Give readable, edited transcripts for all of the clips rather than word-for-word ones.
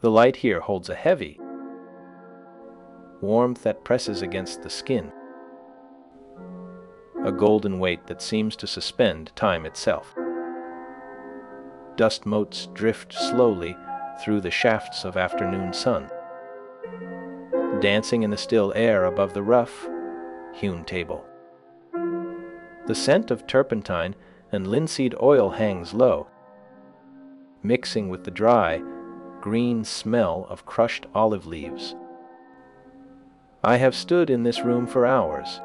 The light here holds a heavy warmth that presses against the skin, a golden weight that seems to suspend time itself. Dust motes drift slowly through the shafts of afternoon sun, dancing in the still air above the rough, hewn table. The scent of turpentine and linseed oil hangs low, mixing with the dry, green smell of crushed olive leaves. I have stood in this room for hours,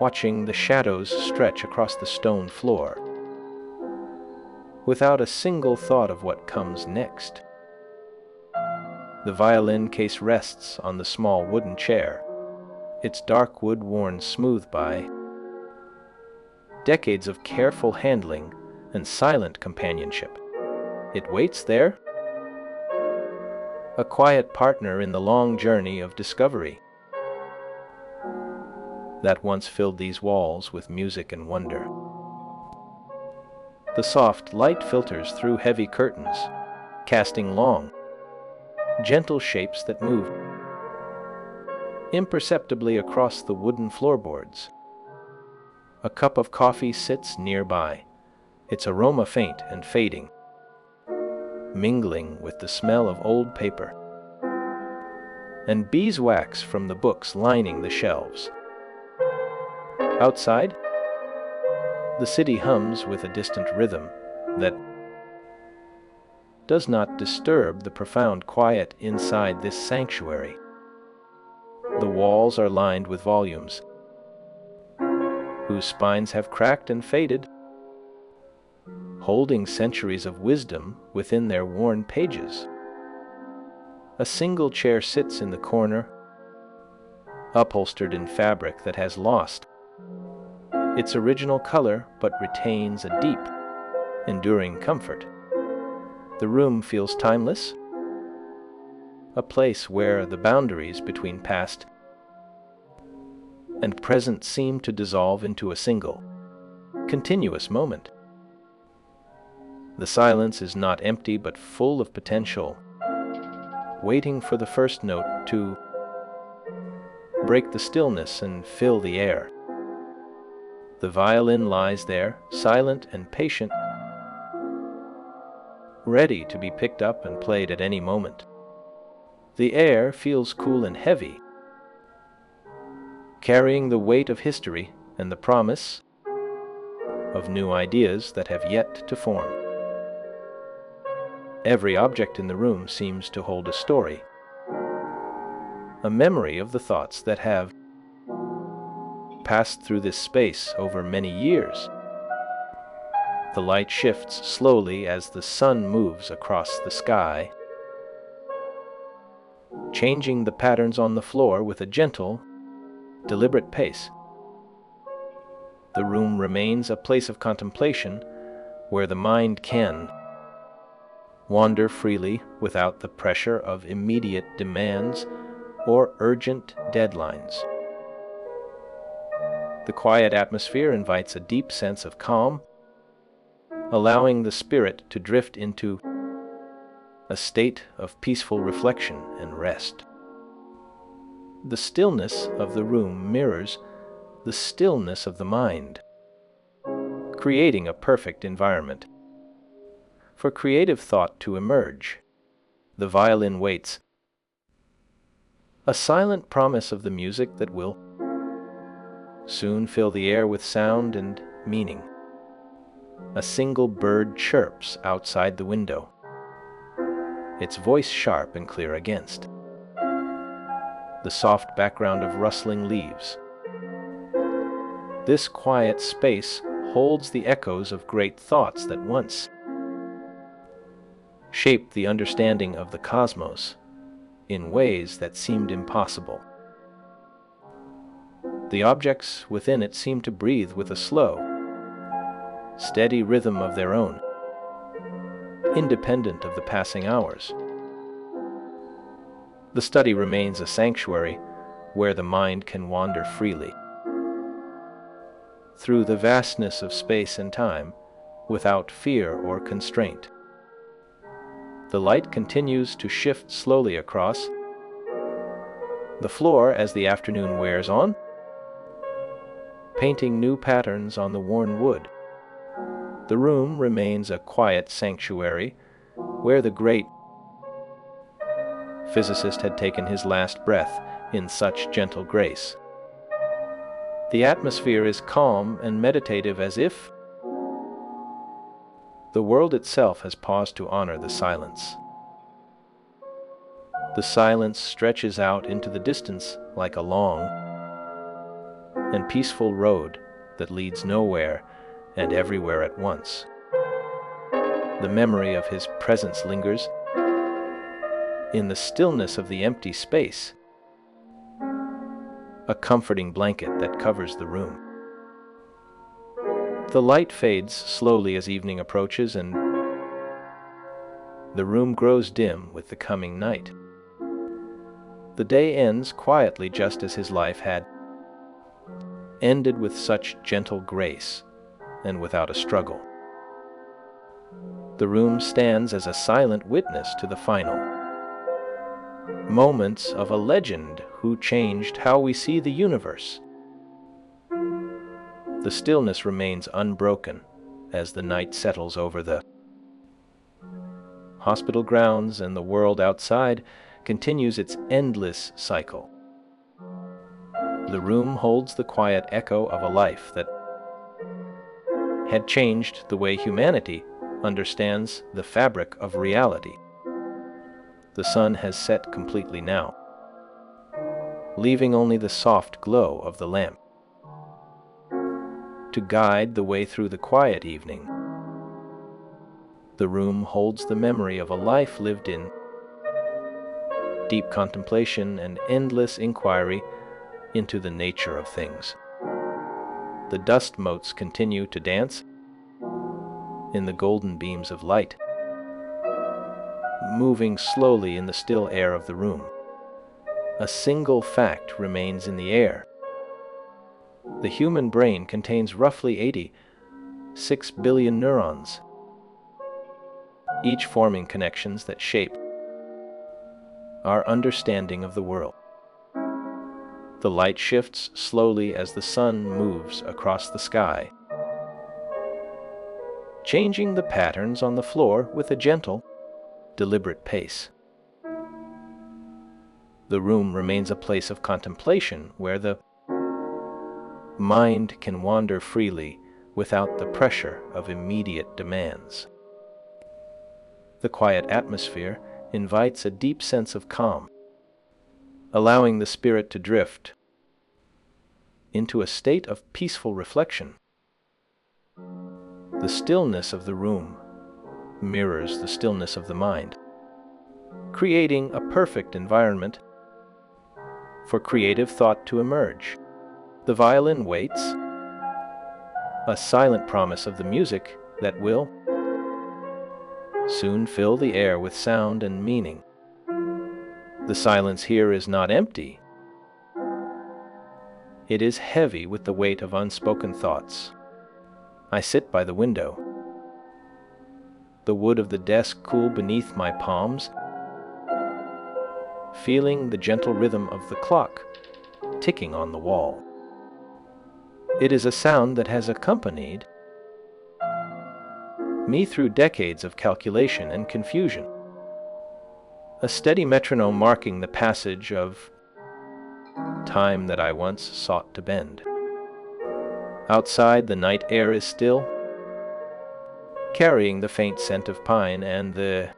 watching the shadows stretch across the stone floor, without a single thought of what comes next. The violin case rests on the small wooden chair, its dark wood worn smooth by decades of careful handling and silent companionship. It waits there, a quiet partner in the long journey of discovery that once filled these walls with music and wonder. The soft light filters through heavy curtains, casting long, gentle shapes that move imperceptibly across the wooden floorboards. A cup of coffee sits nearby, its aroma faint and fading, mingling with the smell of old paper and beeswax from the books lining the shelves. Outside, the city hums with a distant rhythm that does not disturb the profound quiet inside this sanctuary. The walls are lined with volumes whose spines have cracked and faded, holding centuries of wisdom within their worn pages. A single chair sits in the corner, upholstered in fabric that has lost its original color but retains a deep, enduring comfort. The room feels timeless, a place where the boundaries between past and present seem to dissolve into a single, continuous moment. The silence is not empty but full of potential, waiting for the first note to break the stillness and fill the air. The violin lies there, silent and patient, ready to be picked up and played at any moment. The air feels cool and heavy, carrying the weight of history and the promise of new ideas that have yet to form. Every object in the room seems to hold a story, a memory of the thoughts that have passed through this space over many years. The light shifts slowly as the sun moves across the sky, changing the patterns on the floor with a gentle, deliberate pace. The room remains a place of contemplation where the mind can wander freely without the pressure of immediate demands or urgent deadlines. The quiet atmosphere invites a deep sense of calm, allowing the spirit to drift into a state of peaceful reflection and rest. The stillness of the room mirrors the stillness of the mind, creating a perfect environment for creative thought to emerge. The violin waits, a silent promise of the music that will soon fill the air with sound and meaning. A single bird chirps outside the window, its voice sharp and clear against the soft background of rustling leaves. This quiet space holds the echoes of great thoughts that once shaped the understanding of the cosmos in ways that seemed impossible. The objects within it seem to breathe with a slow, steady rhythm of their own, independent of the passing hours. The study remains a sanctuary where the mind can wander freely through the vastness of space and time without fear or constraint. The light continues to shift slowly across the floor as the afternoon wears on, painting new patterns on the worn wood. The room remains a quiet sanctuary where the great physicist had taken his last breath in such gentle grace. The atmosphere is calm and meditative, as if the world itself has paused to honor the silence. The silence stretches out into the distance like a long and peaceful road that leads nowhere and everywhere at once. The memory of his presence lingers in the stillness of the empty space, a comforting blanket that covers the room. The light fades slowly as evening approaches, and the room grows dim with the coming night. The day ends quietly, just as his life had ended, with such gentle grace and without a struggle. The room stands as a silent witness to the final moments of a legend who changed how we see the universe. The stillness remains unbroken as the night settles over the hospital grounds, and the world outside continues its endless cycle. The room holds the quiet echo of a life that had changed the way humanity understands the fabric of reality. The sun has set completely now, leaving only the soft glow of the lamp to guide the way through the quiet evening. The room holds the memory of a life lived in deep contemplation and endless inquiry into the nature of things. The dust motes continue to dance in the golden beams of light, moving slowly in the still air of the room. A single fact remains in the air. The human brain contains roughly 86 billion neurons, each forming connections that shape our understanding of the world. The light shifts slowly as the sun moves across the sky, changing the patterns on the floor with a gentle, deliberate pace. The room remains a place of contemplation where the mind can wander freely without the pressure of immediate demands. The quiet atmosphere invites a deep sense of calm, allowing the spirit to drift into a state of peaceful reflection. The stillness of the room mirrors the stillness of the mind, creating a perfect environment for creative thought to emerge. The violin waits, a silent promise of the music that will soon fill the air with sound and meaning. The silence here is not empty. It is heavy with the weight of unspoken thoughts. I sit by the window, the wood of the desk cool beneath my palms, feeling the gentle rhythm of the clock ticking on the wall. It is a sound that has accompanied me through decades of calculation and confusion, a steady metronome marking the passage of time that I once sought to bend. Outside, the night air is still, carrying the faint scent of pine and the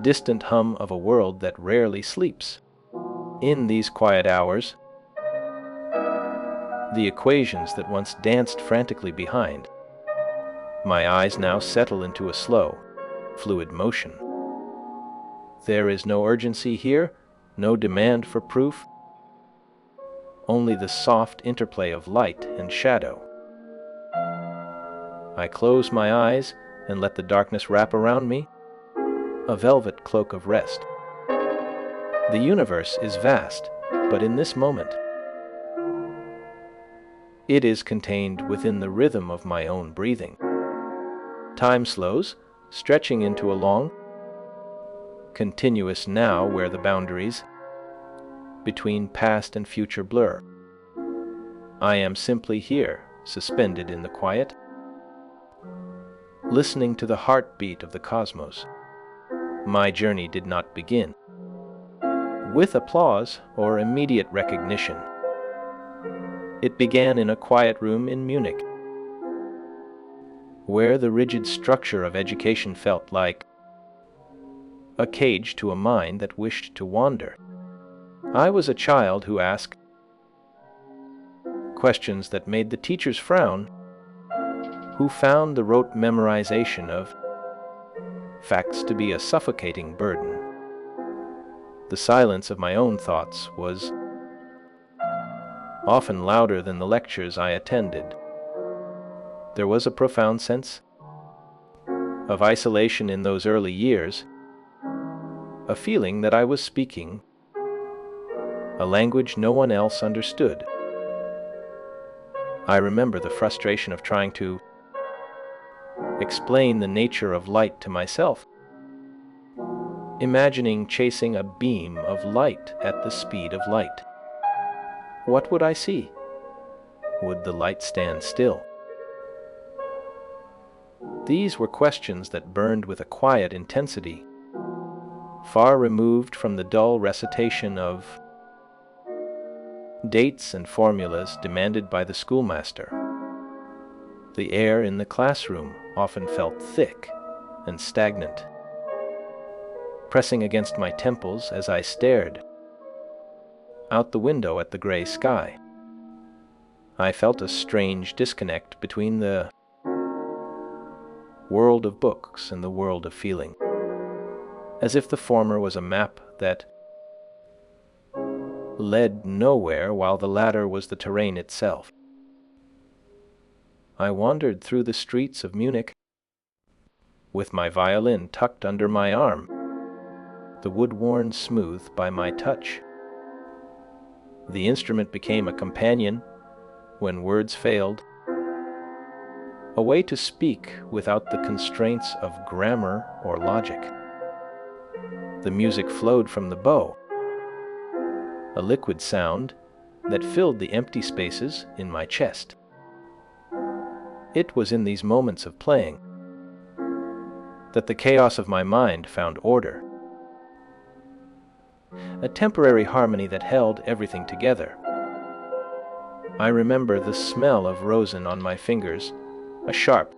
distant hum of a world that rarely sleeps. In these quiet hours, the equations that once danced frantically behind my eyes now settle into a slow, fluid motion. There is no urgency here, no demand for proof, only the soft interplay of light and shadow. I close my eyes and let the darkness wrap around me, a velvet cloak of rest. The universe is vast, but in this moment, it is contained within the rhythm of my own breathing. Time slows, stretching into a long, continuous now where the boundaries between past and future blur. I am simply here, suspended in the quiet, listening to the heartbeat of the cosmos. My journey did not begin with applause or immediate recognition. It began in a quiet room in Munich, where the rigid structure of education felt like a cage to a mind that wished to wander. I was a child who asked questions that made the teachers frown, who found the rote memorization of facts to be a suffocating burden. The silence of my own thoughts was often louder than the lectures I attended. There was a profound sense of isolation in those early years, a feeling that I was speaking a language no one else understood. I remember the frustration of trying to explain the nature of light to myself, imagining chasing a beam of light at the speed of light. What would I see? Would the light stand still? These were questions that burned with a quiet intensity, far removed from the dull recitation of dates and formulas demanded by the schoolmaster. The air in the classroom often felt thick and stagnant, pressing against my temples as I stared out the window at the gray sky. I felt a strange disconnect between the world of books and the world of feeling, as if the former was a map that led nowhere while the latter was the terrain itself. I wandered through the streets of Munich with my violin tucked under my arm, the wood worn smooth by my touch. The instrument became a companion when words failed, a way to speak without the constraints of grammar or logic. The music flowed from the bow, a liquid sound that filled the empty spaces in my chest. It was in these moments of playing that the chaos of my mind found order, a temporary harmony that held everything together. I remember the smell of rosin on my fingers, a sharp,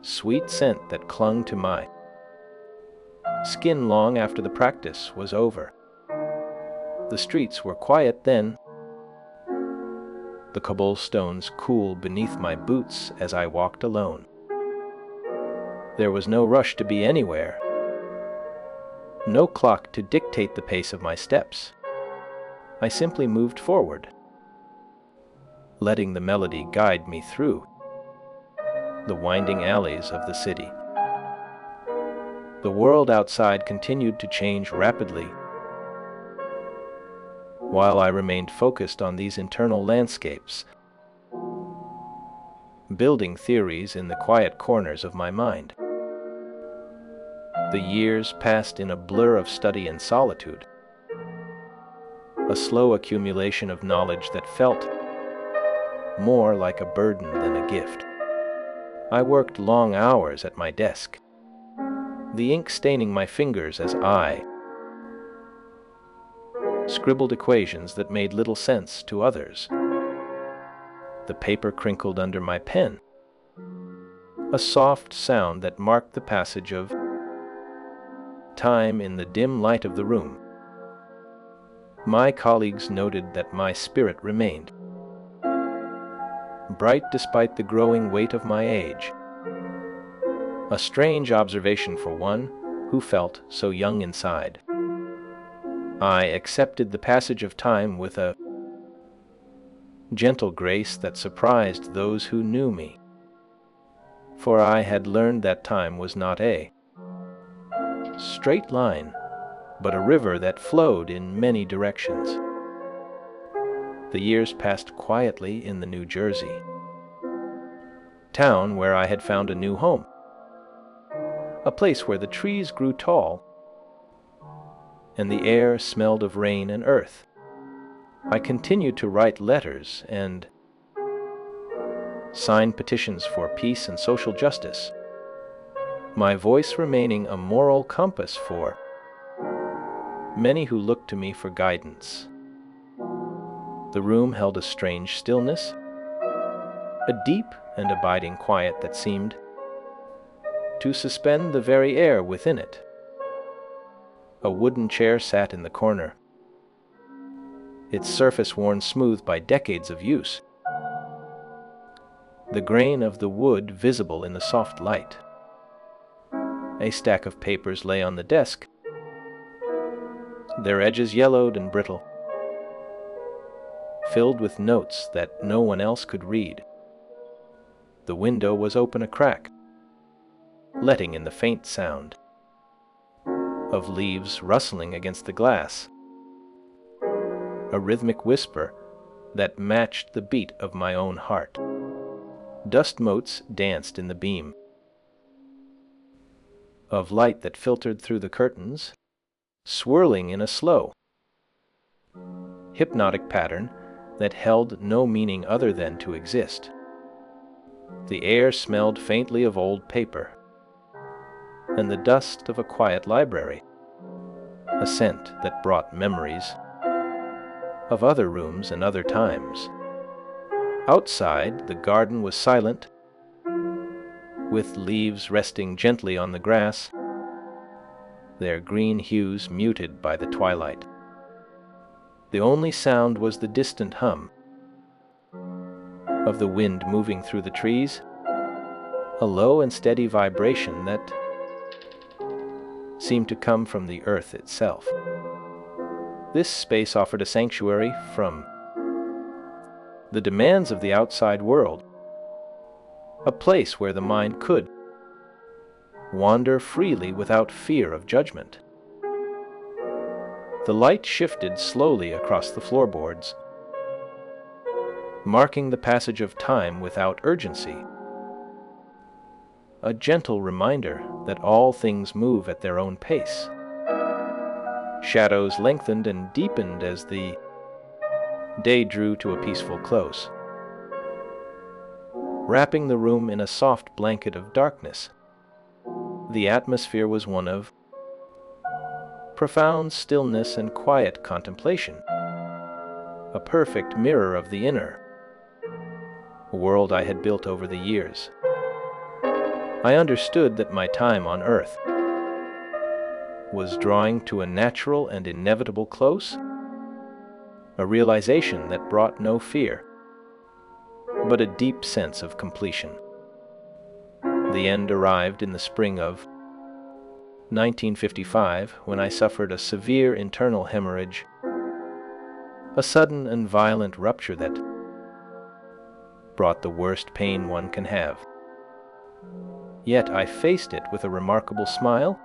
sweet scent that clung to my skin long after the practice was over. The streets were quiet then, the cobblestones cool beneath my boots as I walked alone. There was no rush to be anywhere, no clock to dictate the pace of my steps. I simply moved forward, letting the melody guide me through the winding alleys of the city. The world outside continued to change rapidly, while I remained focused on these internal landscapes, building theories in the quiet corners of my mind. The years passed in a blur of study and solitude, a slow accumulation of knowledge that felt more like a burden than a gift. I worked long hours at my desk, the ink staining my fingers as I scribbled equations that made little sense to others. The paper crinkled under my pen, a soft sound that marked the passage of time in the dim light of the room. My colleagues noted that my spirit remained bright despite the growing weight of my age, a strange observation for one who felt so young inside. I accepted the passage of time with a gentle grace that surprised those who knew me, for I had learned that time was not a straight line, but a river that flowed in many directions. The years passed quietly in the New Jersey town where I had found a new home, a place where the trees grew tall and the air smelled of rain and earth. I continued to write letters and sign petitions for peace and social justice, my voice remaining a moral compass for many who looked to me for guidance. The room held a strange stillness, a deep and abiding quiet that seemed to suspend the very air within it. A wooden chair sat in the corner, its surface worn smooth by decades of use, the grain of the wood visible in the soft light. A stack of papers lay on the desk, their edges yellowed and brittle, filled with notes that no one else could read. The window was open a crack, letting in the faint sound of leaves rustling against the glass, a rhythmic whisper that matched the beat of my own heart. Dust motes danced in the beam of light that filtered through the curtains, swirling in a slow, hypnotic pattern that held no meaning other than to exist. The air smelled faintly of old paper and the dust of a quiet library, a scent that brought memories of other rooms and other times. Outside, the garden was silent, with leaves resting gently on the grass, their green hues muted by the twilight. The only sound was the distant hum of the wind moving through the trees, a low and steady vibration that seemed to come from the earth itself. This space offered a sanctuary from the demands of the outside world, a place where the mind could wander freely without fear of judgment. The light shifted slowly across the floorboards, marking the passage of time without urgency, a gentle reminder that all things move at their own pace. Shadows lengthened and deepened as the day drew to a peaceful close, wrapping the room in a soft blanket of darkness. The atmosphere was one of profound stillness and quiet contemplation, a perfect mirror of the inner world I had built over the years. I understood that my time on earth was drawing to a natural and inevitable close, a realization that brought no fear, but a deep sense of completion. The end arrived in the spring of 1955, when I suffered a severe internal hemorrhage, a sudden and violent rupture that brought the worst pain one can have. Yet I faced it with a remarkable smile,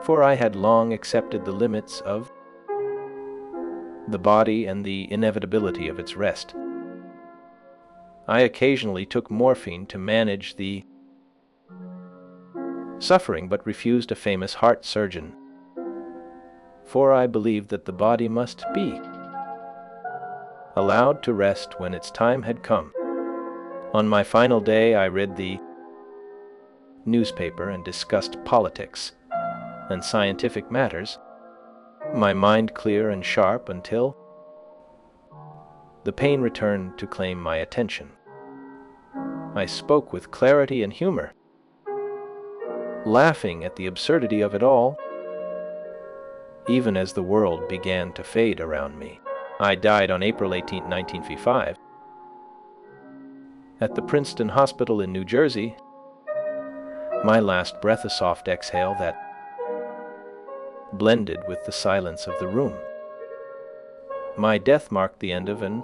for I had long accepted the limits of the body and the inevitability of its rest. I occasionally took morphine to manage the suffering, but refused a famous heart surgeon, for I believed that the body must be allowed to rest when its time had come. On my final day, I read the newspaper and discussed politics and scientific matters, my mind clear and sharp until the pain returned to claim my attention. I spoke with clarity and humor, laughing at the absurdity of it all, even as the world began to fade around me. I died on April 18, 1955, at the Princeton Hospital in New Jersey, my last breath a soft exhale that blended with the silence of the room. My death marked the end of an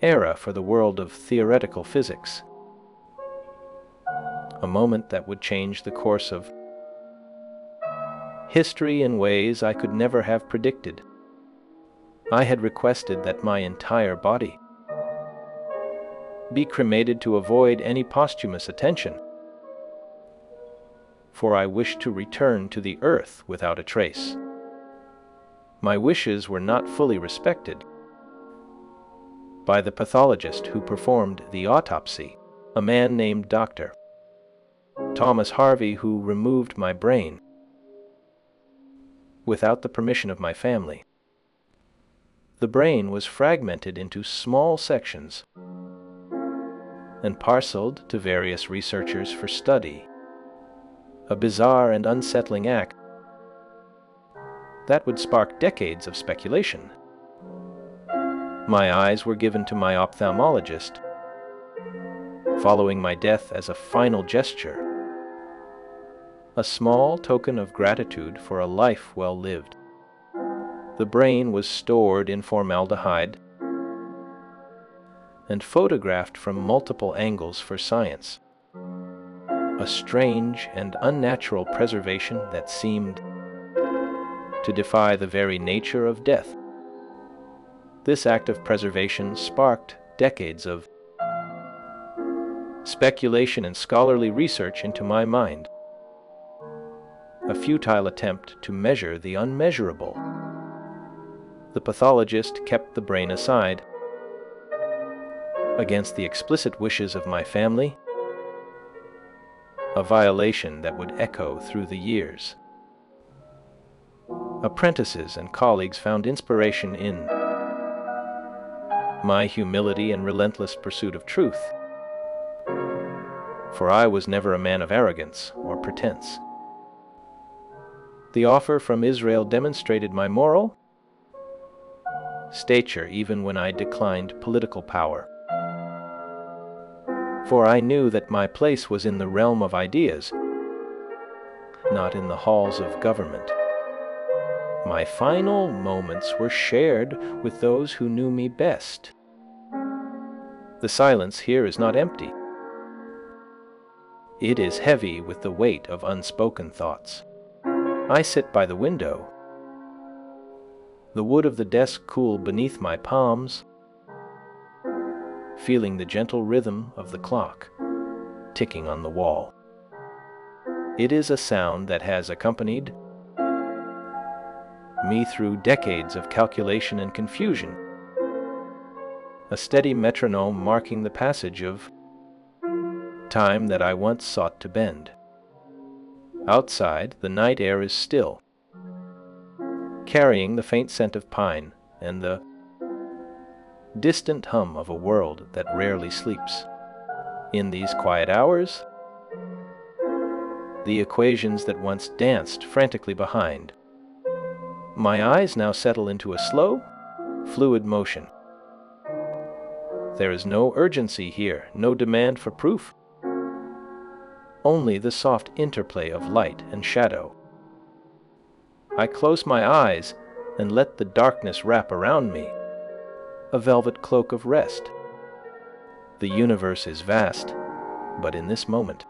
era for the world of theoretical physics, a moment that would change the course of history in ways I could never have predicted. I had requested that my entire body be cremated to avoid any posthumous attention, for for I wished to return to the earth without a trace. My wishes were not fully respected by the pathologist who performed the autopsy, a man named Dr. Thomas Harvey, who removed my brain without the permission of my family. The brain was fragmented into small sections and parceled to various researchers for study, a bizarre and unsettling act that would spark decades of speculation. My eyes were given to my ophthalmologist, following my death as a final gesture, a small token of gratitude for a life well lived. The brain was stored in formaldehyde and photographed from multiple angles for science, a strange and unnatural preservation that seemed to defy the very nature of death. This act of preservation sparked decades of speculation and scholarly research into my mind, a futile attempt to measure the unmeasurable. The pathologist kept the brain aside, against the explicit wishes of my family, a violation that would echo through the years. Apprentices and colleagues found inspiration in my humility and relentless pursuit of truth, for I was never a man of arrogance or pretense. The offer from Israel demonstrated my moral stature even when I declined political power, for I knew that my place was in the realm of ideas, not in the halls of government. My final moments were shared with those who knew me best. The silence here is not empty. It is heavy with the weight of unspoken thoughts. I sit by the window, the wood of the desk cool beneath my palms, feeling the gentle rhythm of the clock ticking on the wall. It is a sound that has accompanied me through decades of calculation and confusion, a steady metronome marking the passage of time that I once sought to bend. Outside, the night air is still, carrying the faint scent of pine and the distant hum of a world that rarely sleeps. In these quiet hours, the equations that once danced frantically behind my eyes now settle into a slow, fluid motion. There is no urgency here, no demand for proof, only the soft interplay of light and shadow. I close my eyes and let the darkness wrap around me, a velvet cloak of rest. The universe is vast, but in this moment,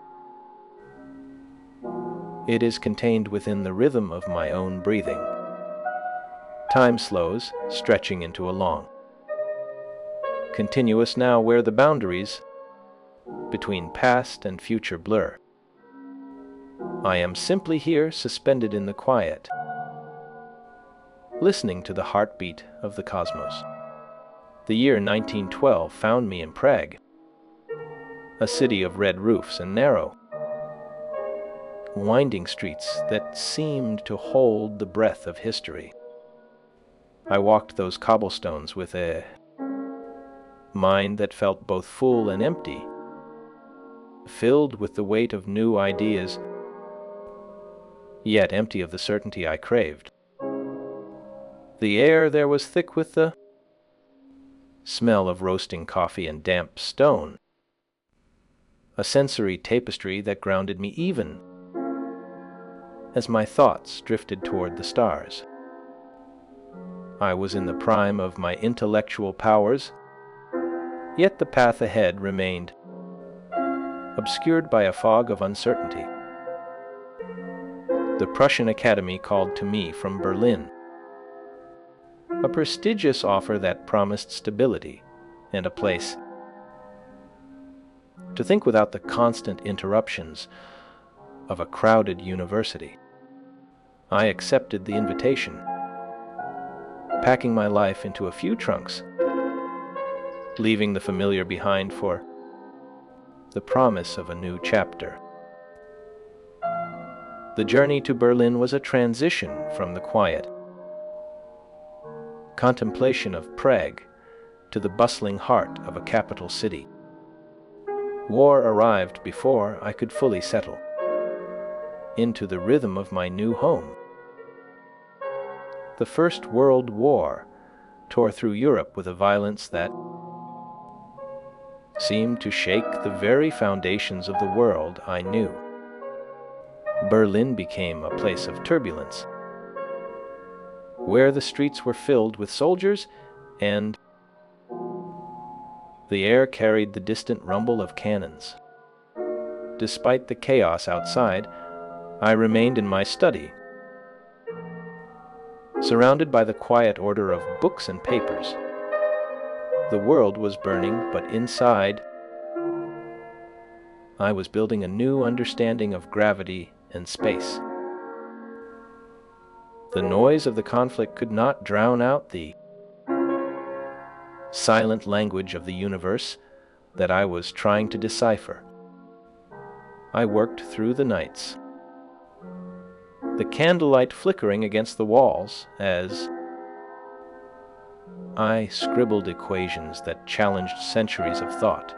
it is contained within the rhythm of my own breathing. Time slows, stretching into a long, continuous now where the boundaries between past and future blur. I am simply here, suspended in the quiet, listening to the heartbeat of the cosmos. The year 1912 found me in Prague, a city of red roofs and narrow, winding streets that seemed to hold the breath of history. I walked those cobblestones with a mind that felt both full and empty, filled with the weight of new ideas, yet empty of the certainty I craved. The air there was thick with the smell of roasting coffee and damp stone, a sensory tapestry that grounded me even as my thoughts drifted toward the stars. I was in the prime of my intellectual powers, yet the path ahead remained obscured by a fog of uncertainty. The Prussian Academy called to me from Berlin, a prestigious offer that promised stability and a place to think without the constant interruptions of a crowded university. I accepted the invitation, packing my life into a few trunks, leaving the familiar behind for the promise of a new chapter. The journey to Berlin was a transition from the quiet contemplation of Prague to the bustling heart of a capital city. War arrived before I could fully settle into the rhythm of my new home. The First World War tore through Europe with a violence that seemed to shake the very foundations of the world I knew. Berlin became a place of turbulence, where the streets were filled with soldiers and the air carried the distant rumble of cannons. Despite the chaos outside, I remained in my study, surrounded by the quiet order of books and papers. The world was burning, but inside, I was building a new understanding of gravity and space. The noise of the conflict could not drown out the silent language of the universe that I was trying to decipher. I worked through the nights, the candlelight flickering against the walls as I scribbled equations that challenged centuries of thought.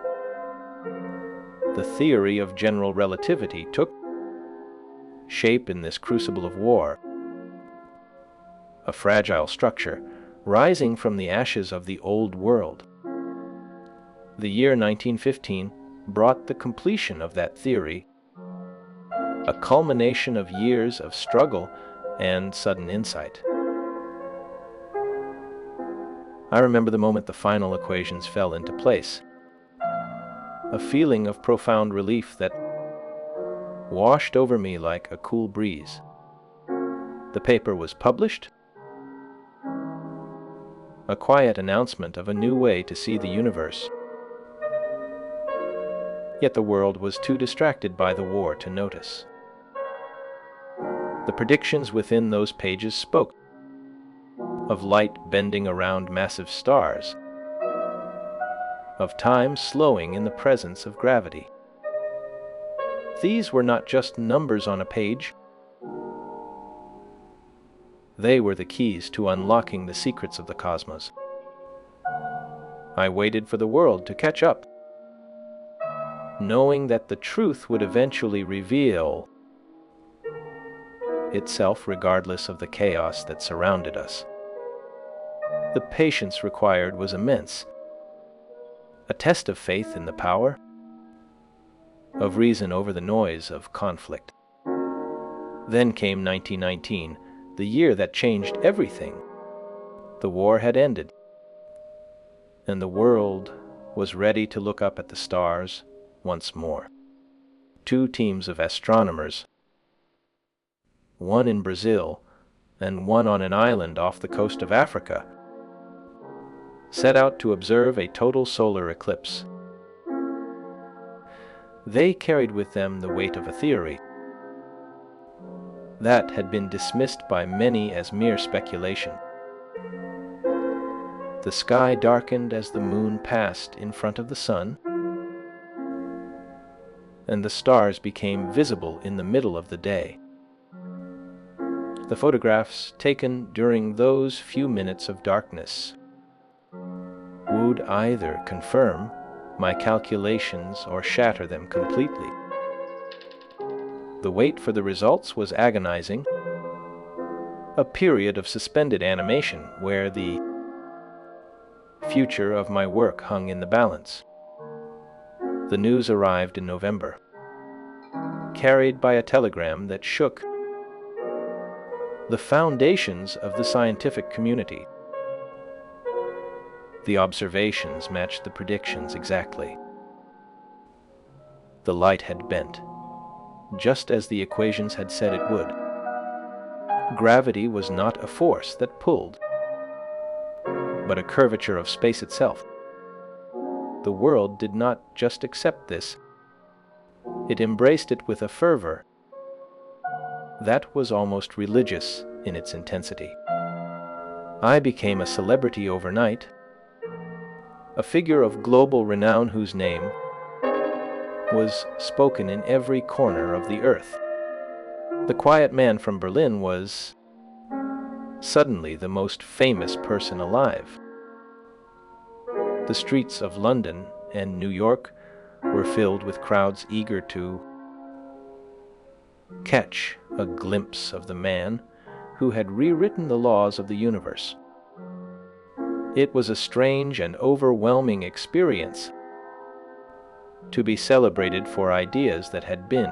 The theory of general relativity took shape in this crucible of war, a fragile structure rising from the ashes of the old world. The year 1915 brought the completion of that theory, a culmination of years of struggle and sudden insight. I remember the moment the final equations fell into place, a feeling of profound relief that washed over me like a cool breeze. The paper was published, a quiet announcement of a new way to see the universe. Yet the world was too distracted by the war to notice. The predictions within those pages spoke of light bending around massive stars, of time slowing in the presence of gravity. These were not just numbers on a page. They were the keys to unlocking the secrets of the cosmos. I waited for the world to catch up, knowing that the truth would eventually reveal itself regardless of the chaos that surrounded us. The patience required was immense, a test of faith in the power of reason over the noise of conflict. Then came 1919, the year that changed everything. The war had ended, and the world was ready to look up at the stars once more. Two teams of astronomers, one in Brazil and one on an island off the coast of Africa, set out to observe a total solar eclipse. They carried with them the weight of a theory that had been dismissed by many as mere speculation. The sky darkened as the moon passed in front of the sun, and the stars became visible in the middle of the day. The photographs taken during those few minutes of darkness would either confirm my calculations or shatter them completely. The wait for the results was agonizing, a period of suspended animation where the future of my work hung in the balance. The news arrived in November, carried by a telegram that shook the foundations of the scientific community. The observations matched the predictions exactly. The light had bent, just as the equations had said it would. Gravity was not a force that pulled, but a curvature of space itself. The world did not just accept this, it embraced it with a fervor that was almost religious in its intensity. I became a celebrity overnight, a figure of global renown whose name was spoken in every corner of the earth. The quiet man from Berlin was suddenly the most famous person alive. The streets of London and New York were filled with crowds eager to catch a glimpse of the man who had rewritten the laws of the universe. It was a strange and overwhelming experience to be celebrated for ideas that had been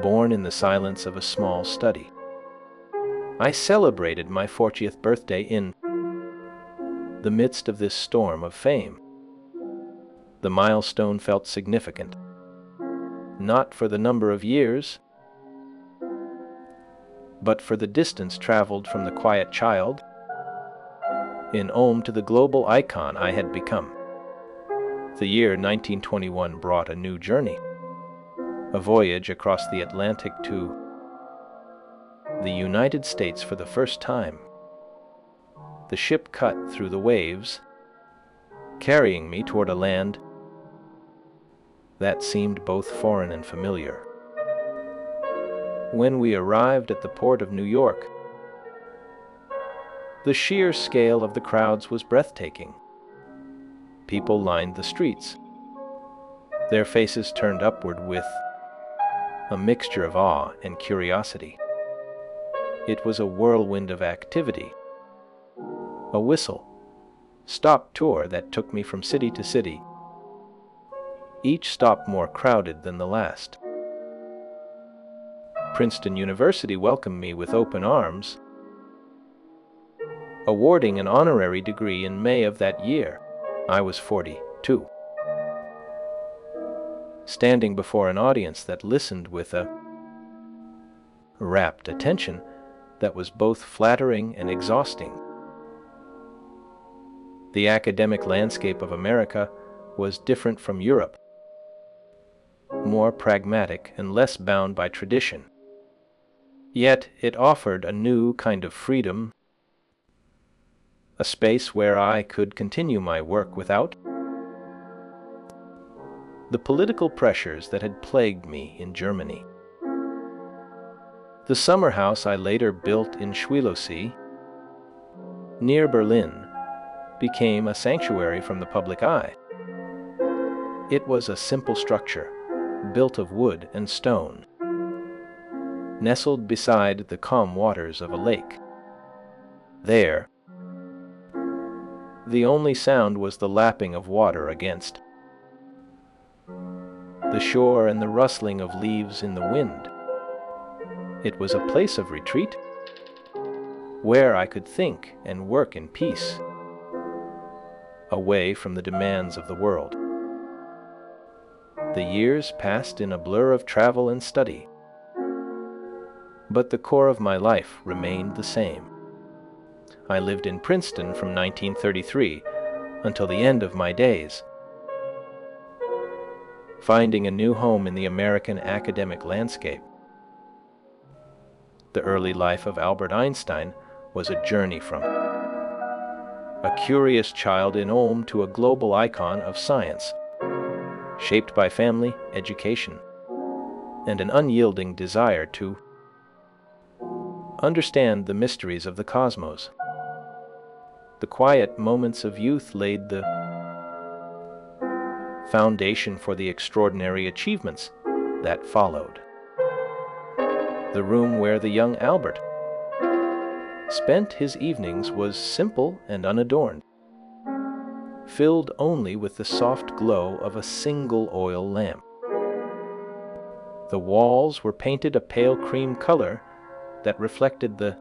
born in the silence of a small study. I celebrated my 40th birthday in the midst of this storm of fame. The milestone felt significant, not for the number of years, but for the distance traveled from the quiet child in Ulm to the global icon I had become. The year 1921 brought a new journey, a voyage across the Atlantic to the United States for the first time. The ship cut through the waves, carrying me toward a land that seemed both foreign and familiar. When we arrived at the port of New York, the sheer scale of the crowds was breathtaking. People lined the streets, their faces turned upward with a mixture of awe and curiosity. It was a whirlwind of activity, a whistle-stop tour that took me from city to city, each stop more crowded than the last. Princeton University welcomed me with open arms, awarding an honorary degree in May of that year. I was 42. Standing before an audience that listened with a rapt attention that was both flattering and exhausting. The academic landscape of America was different from Europe, more pragmatic and less bound by tradition. Yet it offered a new kind of freedom, a space where I could continue my work without the political pressures that had plagued me in Germany. The summer house I later built in Schwielowsee, near Berlin, became a sanctuary from the public eye. It was a simple structure, built of wood and stone, nestled beside the calm waters of a lake. There, the only sound was the lapping of water against the shore and the rustling of leaves in the wind. It was a place of retreat, where I could think and work in peace, away from the demands of the world. The years passed in a blur of travel and study, but the core of my life remained the same. I lived in Princeton from 1933 until the end of my days, finding a new home in the American academic landscape. The early life of Albert Einstein was a journey from a curious child in Ulm to a global icon of science, shaped by family, education, and an unyielding desire to understand the mysteries of the cosmos. The quiet moments of youth laid the foundation for the extraordinary achievements that followed. The room where the young Albert spent his evenings was simple and unadorned, filled only with the soft glow of a single oil lamp. The walls were painted a pale cream color that reflected the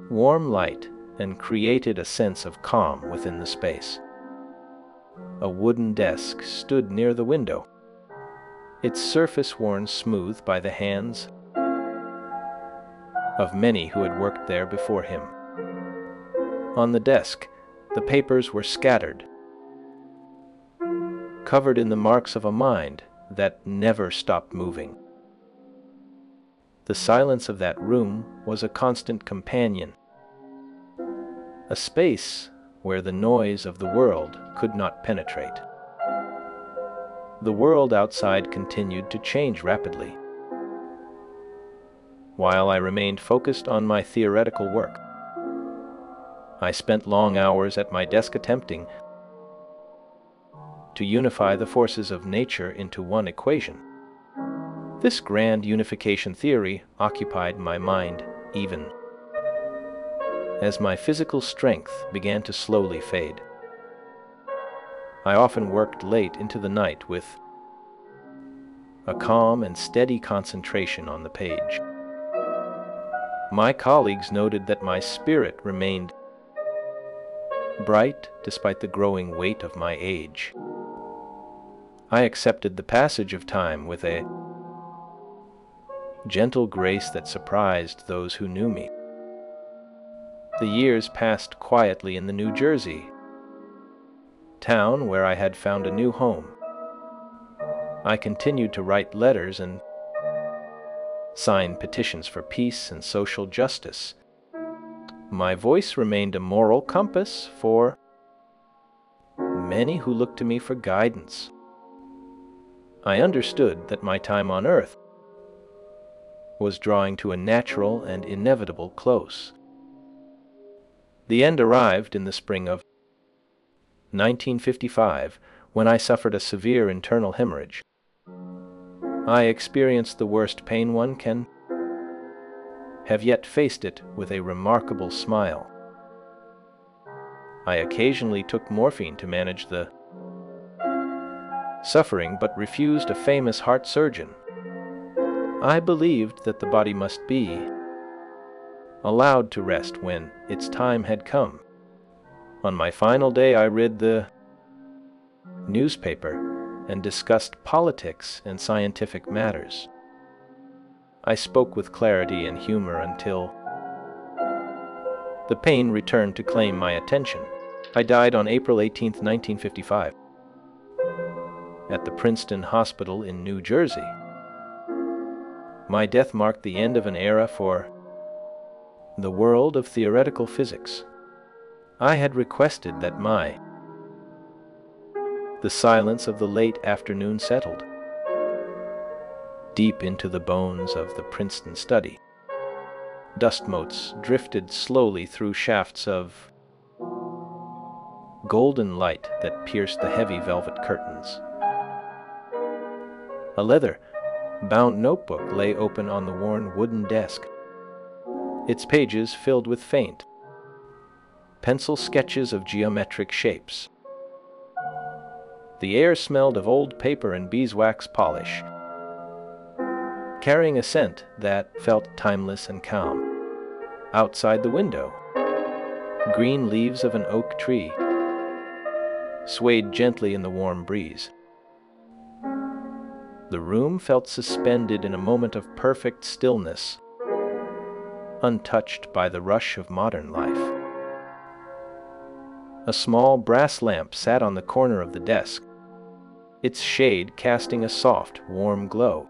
warm light and created a sense of calm within the space. A wooden desk stood near the window, its surface worn smooth by the hands of many who had worked there before him. On the desk, the papers were scattered, covered in the marks of a mind that never stopped moving. The silence of that room was a constant companion, a space where the noise of the world could not penetrate. The world outside continued to change rapidly, while I remained focused on my theoretical work. I spent long hours at my desk attempting to unify the forces of nature into one equation. This grand unification theory occupied my mind even as my physical strength began to slowly fade. I often worked late into the night with a calm and steady concentration on the page. My colleagues noted that my spirit remained bright despite the growing weight of my age. I accepted the passage of time with a gentle grace that surprised those who knew me. The years passed quietly in the New Jersey town where I had found a new home. I continued to write letters and sign petitions for peace and social justice. My voice remained a moral compass for many who looked to me for guidance. I understood that my time on earth was drawing to a natural and inevitable close. The end arrived in the spring of 1955, when I suffered a severe internal hemorrhage. I experienced the worst pain one can have, yet faced it with a remarkable smile. I occasionally took morphine to manage the suffering, but refused a famous heart surgeon. I believed that the body must be allowed to rest when its time had come. On my final day, I read the newspaper and discussed politics and scientific matters. I spoke with clarity and humor until the pain returned to claim my attention. I died on April 18, 1955, at the Princeton Hospital in New Jersey. My death marked the end of an era for the world of theoretical physics. I had requested that the silence of the late afternoon settled deep into the bones of the Princeton study. Dust motes drifted slowly through shafts of golden light that pierced the heavy velvet curtains. A leather-bound notebook lay open on the worn wooden desk, its pages filled with faint pencil sketches of geometric shapes. The air smelled of old paper and beeswax polish, carrying a scent that felt timeless and calm. Outside the window, green leaves of an oak tree swayed gently in the warm breeze. The room felt suspended in a moment of perfect stillness, untouched by the rush of modern life. A small brass lamp sat on the corner of the desk, its shade casting a soft, warm glow.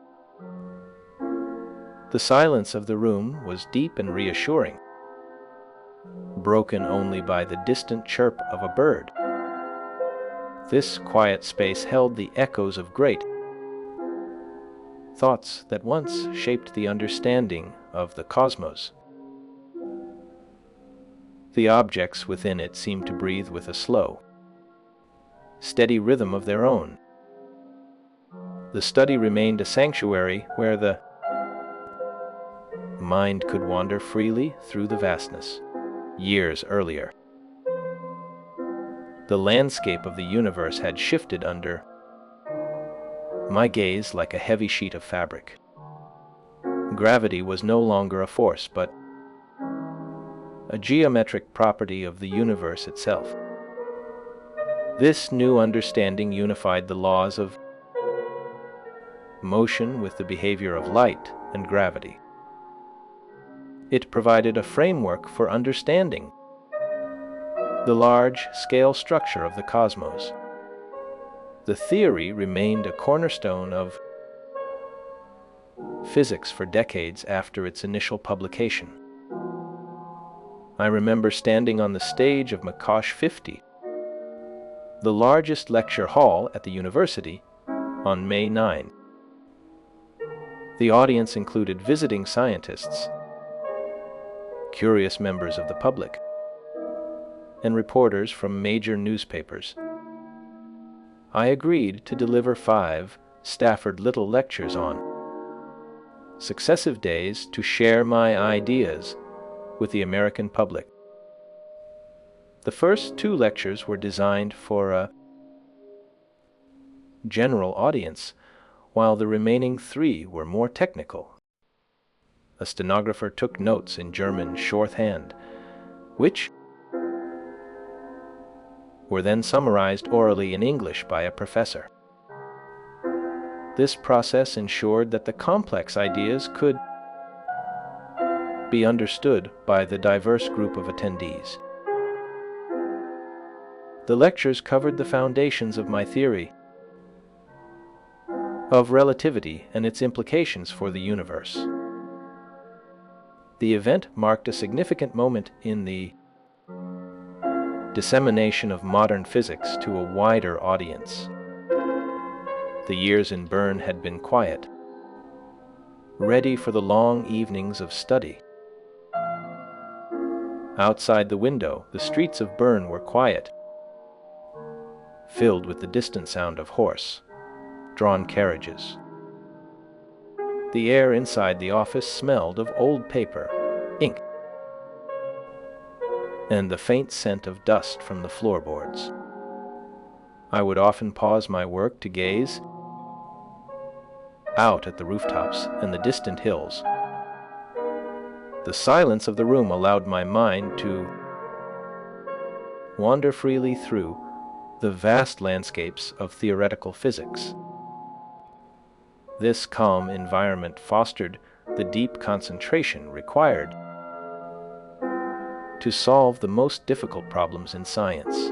The silence of the room was deep and reassuring, broken only by the distant chirp of a bird. This quiet space held the echoes of great thoughts that once shaped the understanding of the cosmos. The objects within it seemed to breathe with a slow, steady rhythm of their own. The study remained a sanctuary where the mind could wander freely through the vastness. Years earlier, the landscape of the universe had shifted under my gaze like a heavy sheet of fabric. Gravity was no longer a force, but a geometric property of the universe itself. This new understanding unified the laws of motion with the behavior of light and gravity. It provided a framework for understanding the large-scale structure of the cosmos. The theory remained a cornerstone of physics for decades after its initial publication. I remember standing on the stage of Makosh 50, the largest lecture hall at the university, on May 9. The audience included visiting scientists, curious members of the public, and reporters from major newspapers. I agreed to deliver 5 Stafford Little lectures on successive days to share my ideas with the American public. The first 2 lectures were designed for a general audience, while the remaining 3 were more technical. A stenographer took notes in German shorthand, which were then summarized orally in English by a professor. This process ensured that the complex ideas could be understood by the diverse group of attendees. The lectures covered the foundations of my theory of relativity and its implications for the universe. The event marked a significant moment in the dissemination of modern physics to a wider audience. The years in Bern had been quiet, ready for the long evenings of study. Outside the window, the streets of Bern were quiet, filled with the distant sound of horse-drawn carriages. The air inside the office smelled of old paper, ink, and the faint scent of dust from the floorboards. I would often pause my work to gaze out at the rooftops and the distant hills. The silence of the room allowed my mind to wander freely through the vast landscapes of theoretical physics. This calm environment fostered the deep concentration required to solve the most difficult problems in science.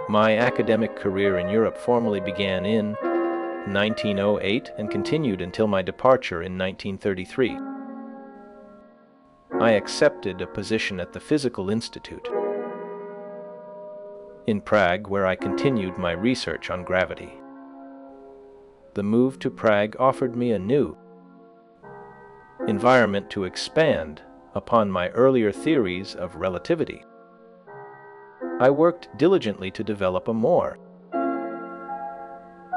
My academic career in Europe formally began in 1908 and continued until my departure in 1933. I accepted a position at the Physical Institute in Prague, where I continued my research on gravity. The move to Prague offered me a new environment to expand upon my earlier theories of relativity. I worked diligently to develop a more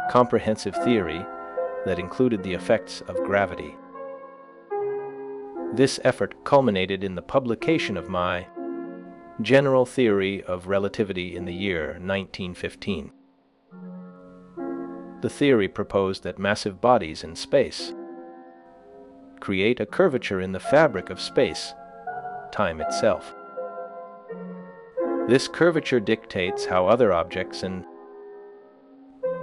comprehensive theory that included the effects of gravity. This effort culminated in the publication of my General Theory of Relativity in the year 1915. The theory proposed that massive bodies in space create a curvature in the fabric of space, time itself. This curvature dictates how other objects and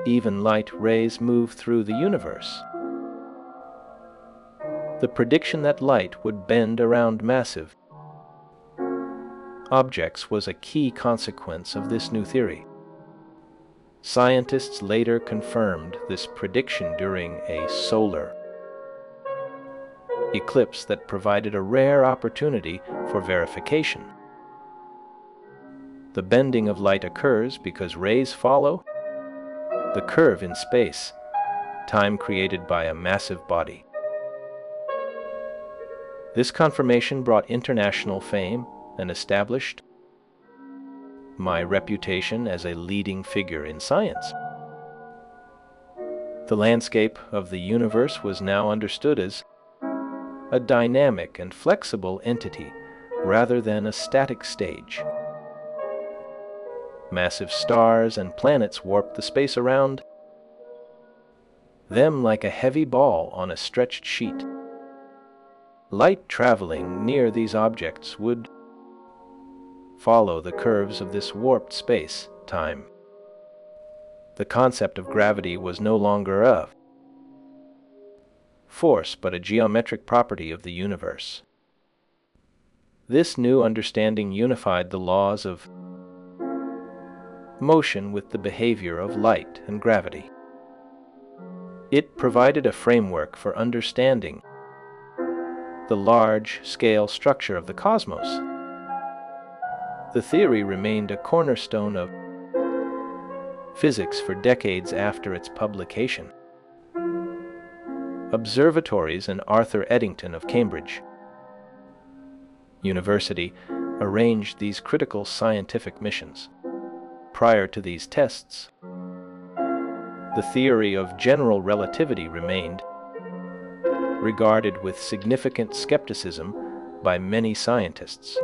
even light rays move through the universe. The prediction that light would bend around massive objects was a key consequence of this new theory. Scientists later confirmed this prediction during a solar eclipse that provided a rare opportunity for verification. The bending of light occurs because rays follow the curve in space, time created by a massive body. This confirmation brought international fame and established my reputation as a leading figure in science. The landscape of the universe was now understood as a dynamic and flexible entity rather than a static stage. Massive stars and planets warped the space around them like a heavy ball on a stretched sheet. Light traveling near these objects would follow the curves of this warped space, time. The concept of gravity was no longer a force but a geometric property of the universe. This new understanding unified the laws of motion with the behavior of light and gravity. It provided a framework for understanding the large-scale structure of the cosmos. The theory remained a cornerstone of physics for decades after its publication. Observatories and Arthur Eddington of Cambridge University arranged these critical scientific missions. Prior to these tests, the theory of general relativity remained regarded with significant skepticism by many scientists.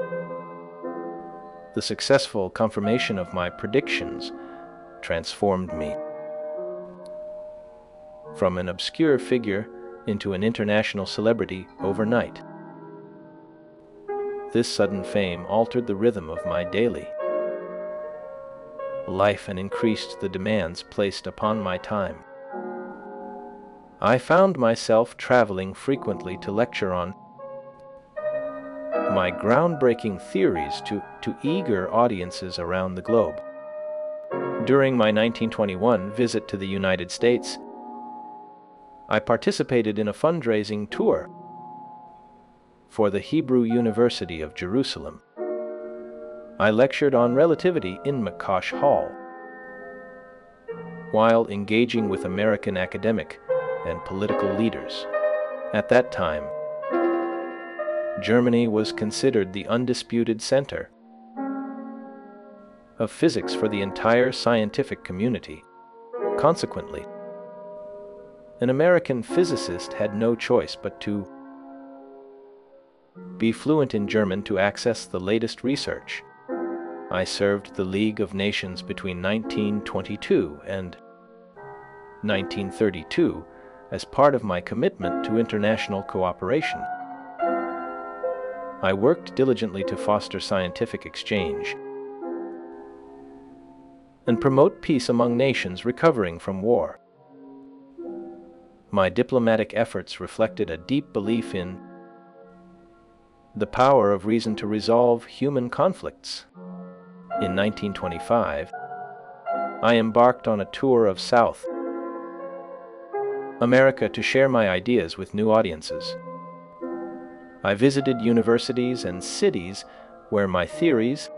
The successful confirmation of my predictions transformed me from an obscure figure into an international celebrity overnight. This sudden fame altered the rhythm of my daily life and increased the demands placed upon my time. I found myself traveling frequently to lecture on my groundbreaking theories to eager audiences around the globe. During my 1921 visit to the United States, I participated in a fundraising tour for the Hebrew University of Jerusalem. I lectured on relativity in McCosh Hall, while engaging with American academic and political leaders. At that time, Germany was considered the undisputed center of physics for the entire scientific community. Consequently, an American physicist had no choice but to be fluent in German to access the latest research. I served the League of Nations between 1922 and 1932 as part of my commitment to international cooperation. I worked diligently to foster scientific exchange and promote peace among nations recovering from war. My diplomatic efforts reflected a deep belief in the power of reason to resolve human conflicts. In 1925, I embarked on a tour of South America to share my ideas with new audiences. I visited universities and cities where my theories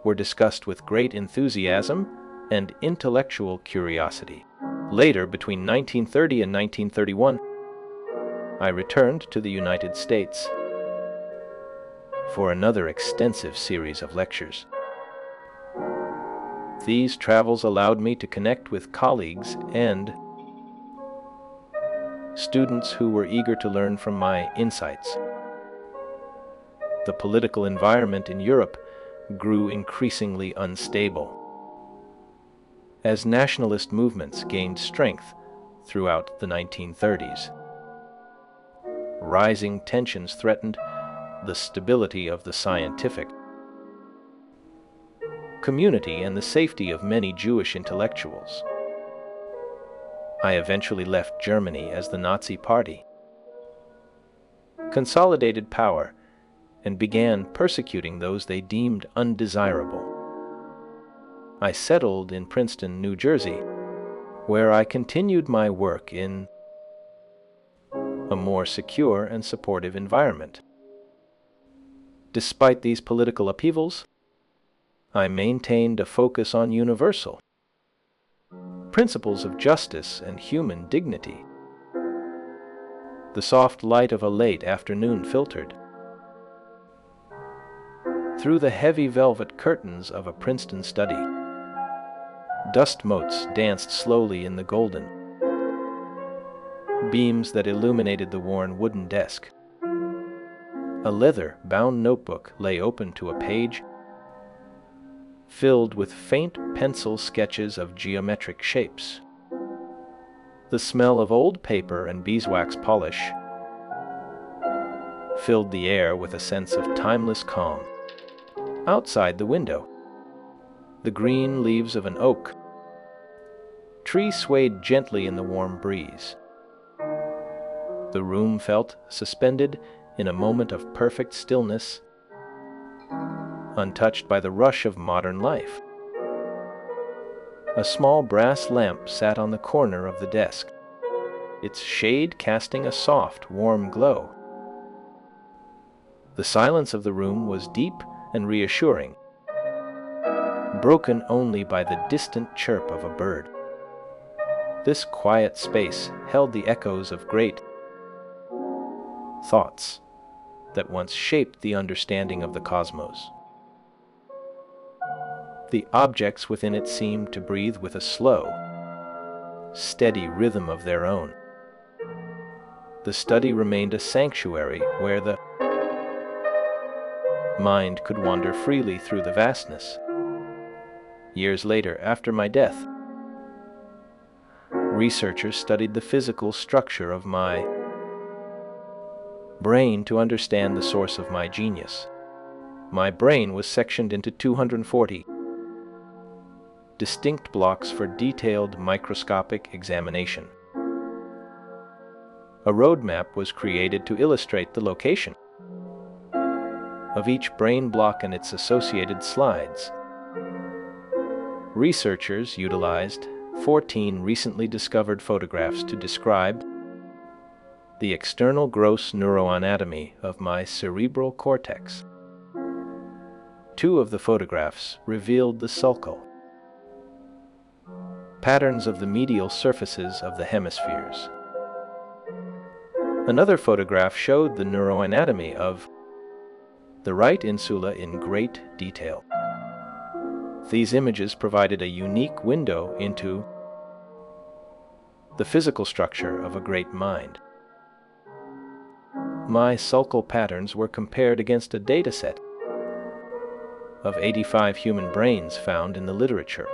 were discussed with great enthusiasm and intellectual curiosity. Later, between 1930 and 1931, I returned to the United States for another extensive series of lectures. These travels allowed me to connect with colleagues and students who were eager to learn from my insights. The political environment in Europe grew increasingly unstable as nationalist movements gained strength throughout the 1930s. Rising tensions threatened the stability of the scientific community and the safety of many Jewish intellectuals. I eventually left Germany as the Nazi Party consolidated power and began persecuting those they deemed undesirable. I settled in Princeton, New Jersey, where I continued my work in a more secure and supportive environment. Despite these political upheavals, I maintained a focus on universal principles of justice and human dignity. The soft light of a late afternoon filtered through the heavy velvet curtains of a Princeton study. Dust motes danced slowly in the golden beams that illuminated the worn wooden desk. A leather-bound notebook lay open to a page filled with faint pencil sketches of geometric shapes. The smell of old paper and beeswax polish filled the air with a sense of timeless calm. Outside the window, the green leaves of an oak tree swayed gently in the warm breeze. The room felt suspended in a moment of perfect stillness, untouched by the rush of modern life. A small brass lamp sat on the corner of the desk, its shade casting a soft, warm glow. The silence of the room was deep and reassuring, broken only by the distant chirp of a bird. This quiet space held the echoes of great thoughts that once shaped the understanding of the cosmos. The objects within it seemed to breathe with a slow, steady rhythm of their own. The study remained a sanctuary where the mind could wander freely through the vastness. Years later, after my death, researchers studied the physical structure of my brain to understand the source of my genius. My brain was sectioned into 240 distinct blocks for detailed microscopic examination. A roadmap was created to illustrate the location of each brain block and its associated slides. Researchers utilized 14 recently discovered photographs to describe the external gross neuroanatomy of my cerebral cortex. 2 of the photographs revealed the sulcal patterns of the medial surfaces of the hemispheres. Another photograph showed the neuroanatomy of the right insula in great detail. These images provided a unique window into the physical structure of a great mind. My sulcal patterns were compared against a dataset of 85 human brains found in the literature.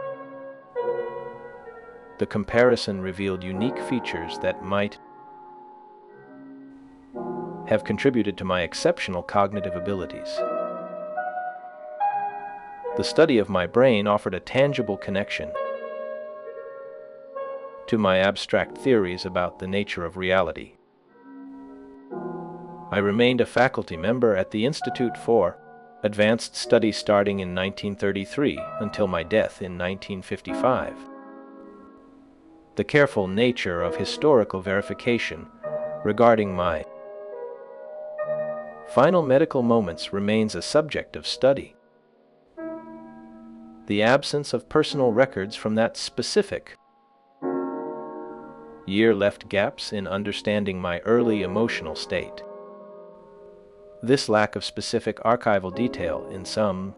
The comparison revealed unique features that might have contributed to my exceptional cognitive abilities. The study of my brain offered a tangible connection to my abstract theories about the nature of reality. I remained a faculty member at the Institute for Advanced Study starting in 1933 until my death in 1955. The careful nature of historical verification regarding my final medical moments remains a subject of study. The absence of personal records from that specific year left gaps in understanding my early emotional state. This lack of specific archival detail in some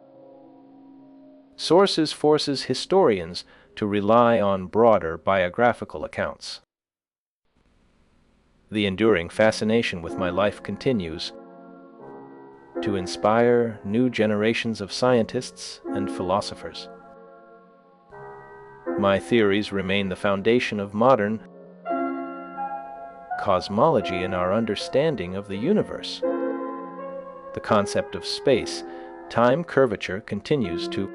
sources forces historians to rely on broader biographical accounts. The enduring fascination with my life continues to inspire new generations of scientists and philosophers. My theories remain the foundation of modern cosmology and our understanding of the universe. The concept of space-time curvature continues to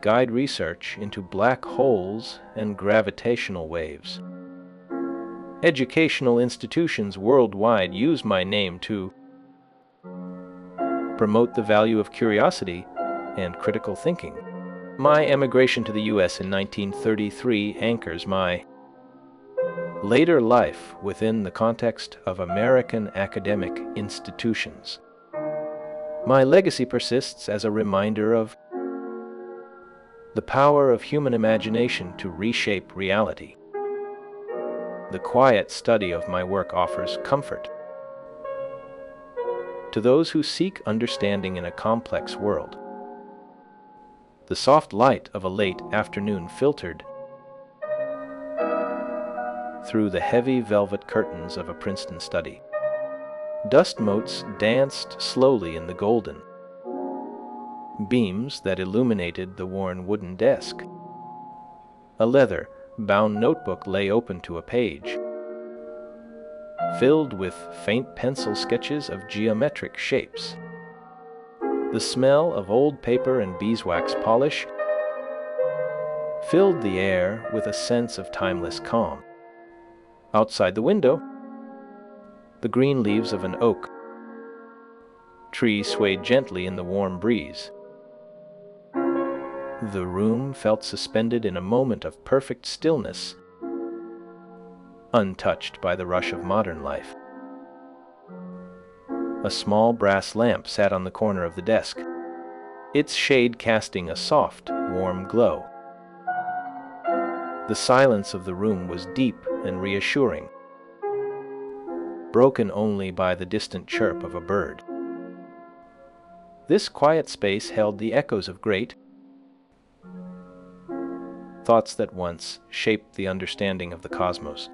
guide research into black holes and gravitational waves. Educational institutions worldwide use my name to promote the value of curiosity and critical thinking. My emigration to the U.S. in 1933 anchors my later life within the context of American academic institutions. My legacy persists as a reminder of the power of human imagination to reshape reality. The quiet study of my work offers comfort to those who seek understanding in a complex world. The soft light of a late afternoon filtered through the heavy velvet curtains of a Princeton study. Dust motes danced slowly in the golden beams that illuminated the worn wooden desk. A leather-bound notebook lay open to a page, filled with faint pencil sketches of geometric shapes. The smell of old paper and beeswax polish filled the air with a sense of timeless calm. Outside the window, the green leaves of an oak tree swayed gently in the warm breeze. The room felt suspended in a moment of perfect stillness, untouched by the rush of modern life. A small brass lamp sat on the corner of the desk, its shade casting a soft, warm glow. The silence of the room was deep and reassuring, broken only by the distant chirp of a bird. This quiet space held the echoes of great thoughts that once shaped the understanding of the cosmos.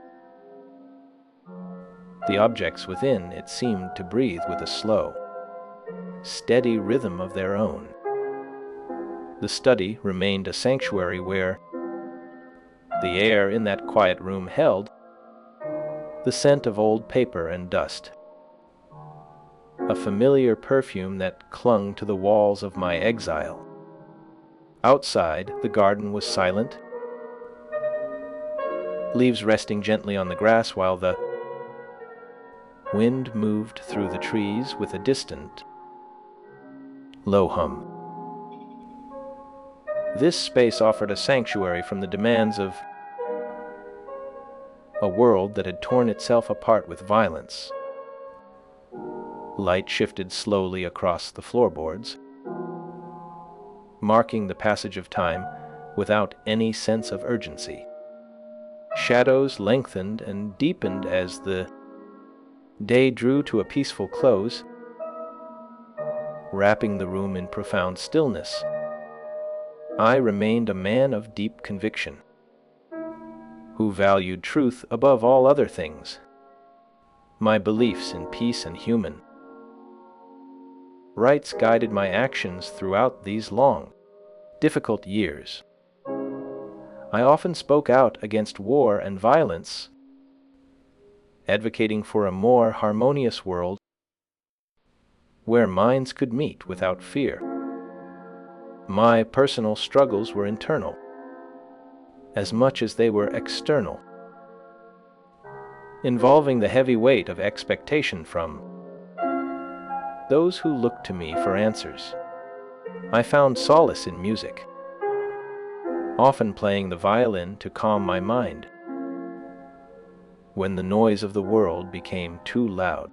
The objects within it seemed to breathe with a slow, steady rhythm of their own. The study remained a sanctuary where the air in that quiet room held the scent of old paper and dust, a familiar perfume that clung to the walls of my exile. Outside, the garden was silent, leaves resting gently on the grass while the wind moved through the trees with a distant, low hum. This space offered a sanctuary from the demands of a world that had torn itself apart with violence. Light shifted slowly across the floorboards, marking the passage of time without any sense of urgency. Shadows lengthened and deepened as the day drew to a peaceful close, wrapping the room in profound stillness. I remained a man of deep conviction, who valued truth above all other things. My beliefs in peace and human rights guided my actions throughout these long, difficult years. I often spoke out against war and violence, advocating for a more harmonious world where minds could meet without fear. My personal struggles were internal, as much as they were external, involving the heavy weight of expectation from those who looked to me for answers. I found solace in music, often playing the violin to calm my mind when the noise of the world became too loud.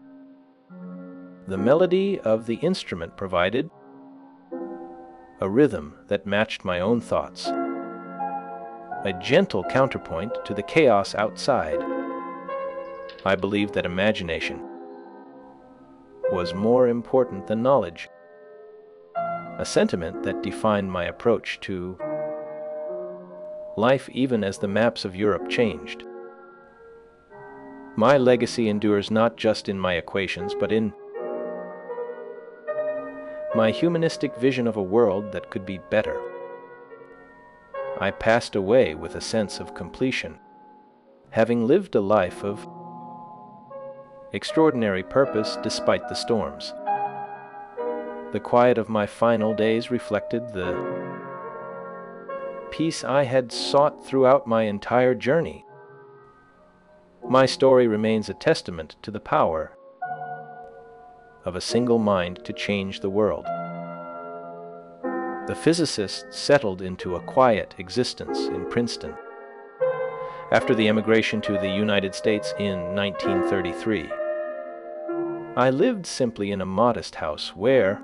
The melody of the instrument provided a rhythm that matched my own thoughts, a gentle counterpoint to the chaos outside. I believed that imagination was more important than knowledge, a sentiment that defined my approach to life even as the maps of Europe changed. My legacy endures not just in my equations, but in my humanistic vision of a world that could be better. I passed away with a sense of completion, having lived a life of extraordinary purpose despite the storms. The quiet of my final days reflected the peace I had sought throughout my entire journey. My story remains a testament to the power of a single mind to change the world. The physicist settled into a quiet existence in Princeton after the emigration to the United States in 1933. I lived simply in a modest house where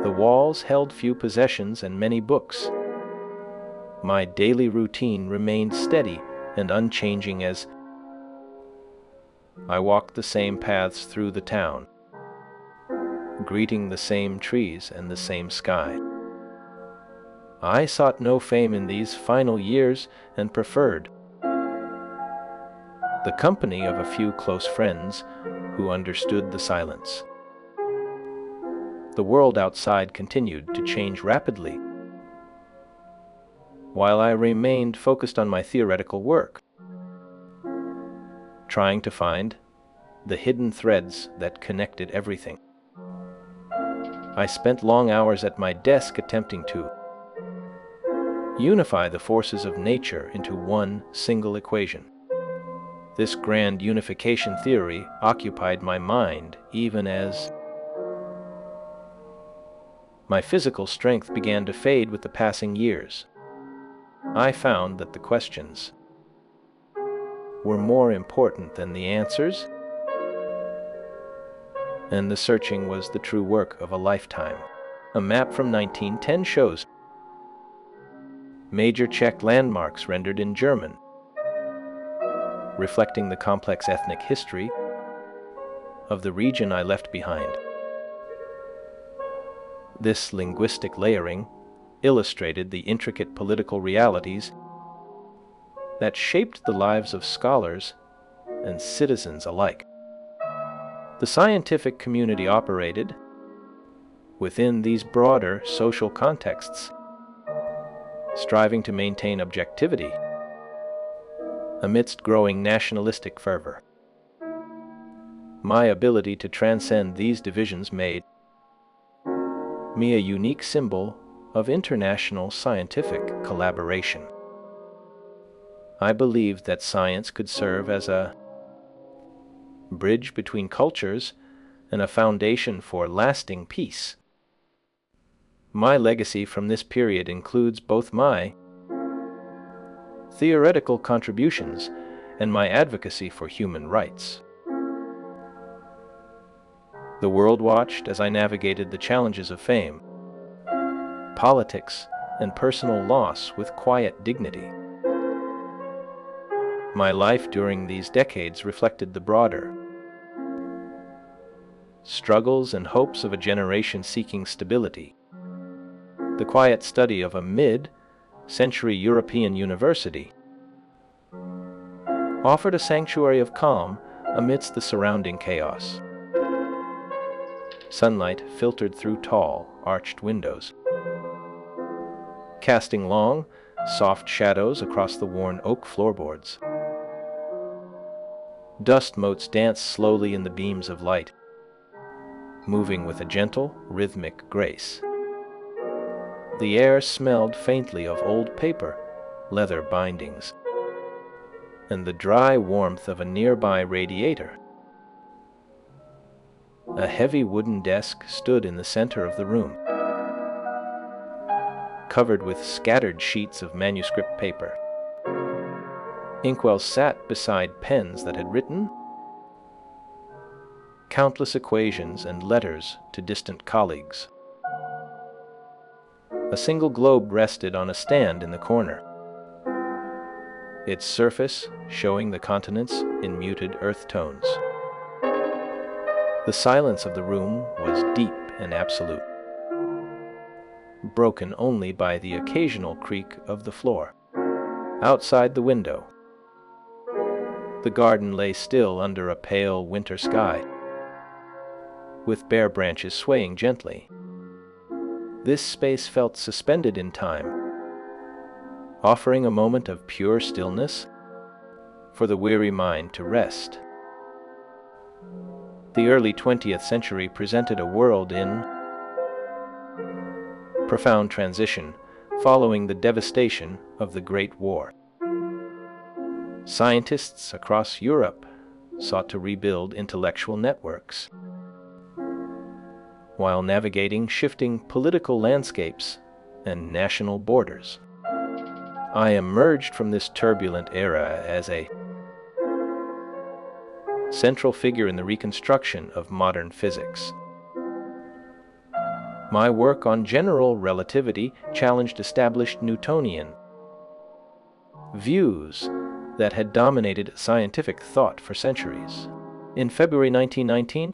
the walls held few possessions and many books. My daily routine remained steady and unchanging as I walked the same paths through the town, greeting the same trees and the same sky. I sought no fame in these final years and preferred the company of a few close friends who understood the silence. The world outside continued to change rapidly, while I remained focused on my theoretical work, trying to find the hidden threads that connected everything. I spent long hours at my desk attempting to unify the forces of nature into one single equation. This grand unification theory occupied my mind even as My physical strength began to fade with the passing years. I found that the questions were more important than the answers, and the searching was the true work of a lifetime. A map from 1910 shows major Czech landmarks rendered in German, reflecting the complex ethnic history of the region I left behind. This linguistic layering illustrated the intricate political realities that shaped the lives of scholars and citizens alike. The scientific community operated within these broader social contexts, striving to maintain objectivity amidst growing nationalistic fervor. My ability to transcend these divisions made me a unique symbol of international scientific collaboration. I believed that science could serve as a bridge between cultures and a foundation for lasting peace. My legacy from this period includes both my theoretical contributions and my advocacy for human rights. The world watched as I navigated the challenges of fame, politics, and personal loss with quiet dignity. My life during these decades reflected the broader struggles and hopes of a generation seeking stability. The quiet study of a mid-century European university offered a sanctuary of calm amidst the surrounding chaos. Sunlight filtered through tall, arched windows, casting long, soft shadows across the worn oak floorboards. Dust motes danced slowly in the beams of light, moving with a gentle, rhythmic grace. The air smelled faintly of old paper, leather bindings, and the dry warmth of a nearby radiator. A heavy wooden desk stood in the center of the room, covered with scattered sheets of manuscript paper. Inkwells sat beside pens that had written countless equations and letters to distant colleagues. A single globe rested on a stand in the corner, its surface showing the continents in muted earth tones. The silence of the room was deep and absolute, broken only by the occasional creak of the floor. Outside the window, the garden lay still under a pale winter sky, with bare branches swaying gently. This space felt suspended in time, offering a moment of pure stillness for the weary mind to rest. The early 20th century presented a world in profound transition following the devastation of the Great War. Scientists across Europe sought to rebuild intellectual networks, while navigating shifting political landscapes and national borders. I emerged from this turbulent era as a central figure in the reconstruction of modern physics. My work on general relativity challenged established Newtonian views that had dominated scientific thought for centuries. In February 1919,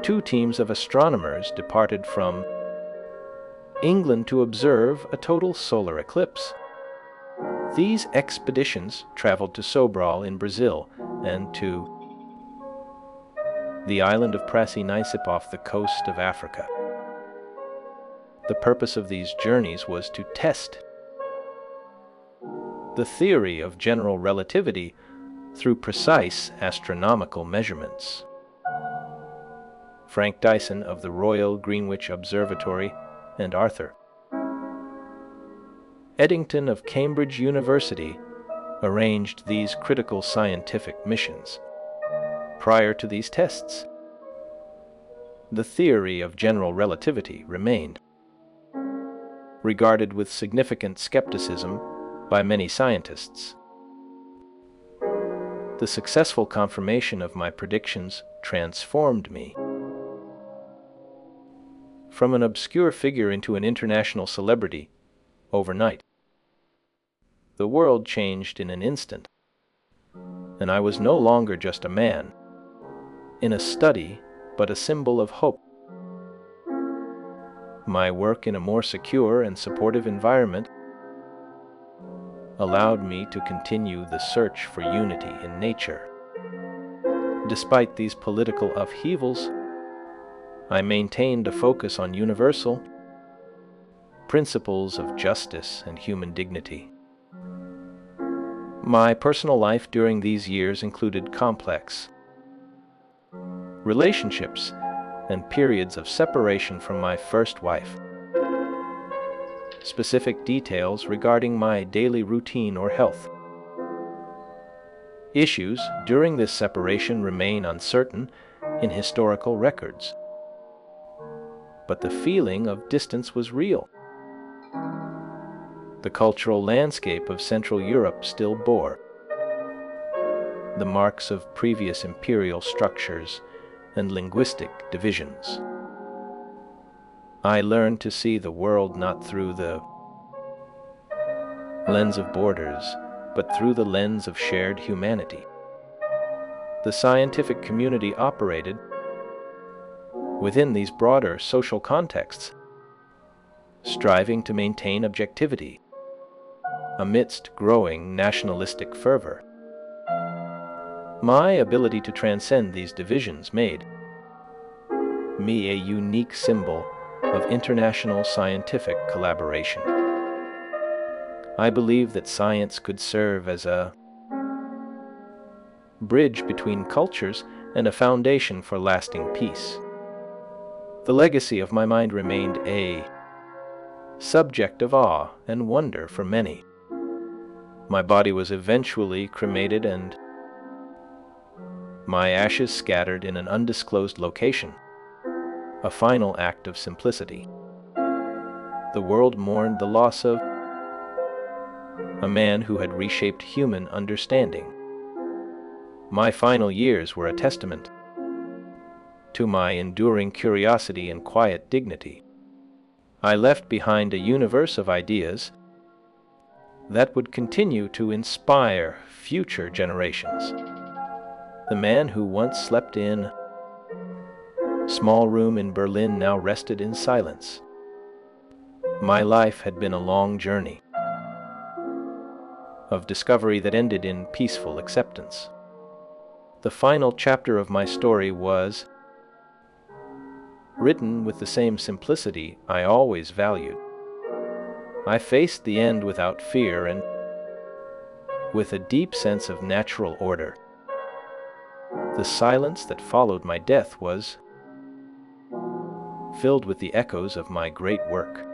two teams of astronomers departed from England to observe a total solar eclipse. These expeditions traveled to Sobral in Brazil and to the island of Prasinicipe off the coast of Africa. The purpose of these journeys was to test the theory of general relativity through precise astronomical measurements. Frank Dyson of the Royal Greenwich Observatory and Arthur Eddington of Cambridge University arranged these critical scientific missions. Prior to these tests, The theory of general relativity remained, regarded with significant skepticism by many scientists. The successful confirmation of my predictions transformed me from an obscure figure into an international celebrity overnight. The world changed in an instant, and I was no longer just a man in a study, but a symbol of hope. My work in a more secure and supportive environment allowed me to continue the search for unity in nature. Despite these political upheavals, I maintained a focus on universal principles of justice and human dignity. My personal life during these years included complex relationships and periods of separation from my first wife. Specific details regarding my daily routine or health issues during this separation remain uncertain in historical records, but the feeling of distance was real. The cultural landscape of Central Europe still bore the marks of previous imperial structures and linguistic divisions. I learned to see the world not through the lens of borders, but through the lens of shared humanity. The scientific community operated within these broader social contexts, striving to maintain objectivity amidst growing nationalistic fervor. My ability to transcend these divisions made me a unique symbol of international scientific collaboration. I believe that science could serve as a bridge between cultures and a foundation for lasting peace. The legacy of my mind remained a subject of awe and wonder for many. My body was eventually cremated and my ashes scattered in an undisclosed location, a final act of simplicity. The world mourned the loss of a man who had reshaped human understanding. My final years were a testament to my enduring curiosity and quiet dignity. I left behind a universe of ideas that would continue to inspire future generations. The man who once slept in a small room in Berlin now rested in silence. My life had been a long journey of discovery that ended in peaceful acceptance. The final chapter of my story was written with the same simplicity I always valued. I faced the end without fear and with a deep sense of natural order. The silence that followed my death was filled with the echoes of my great work.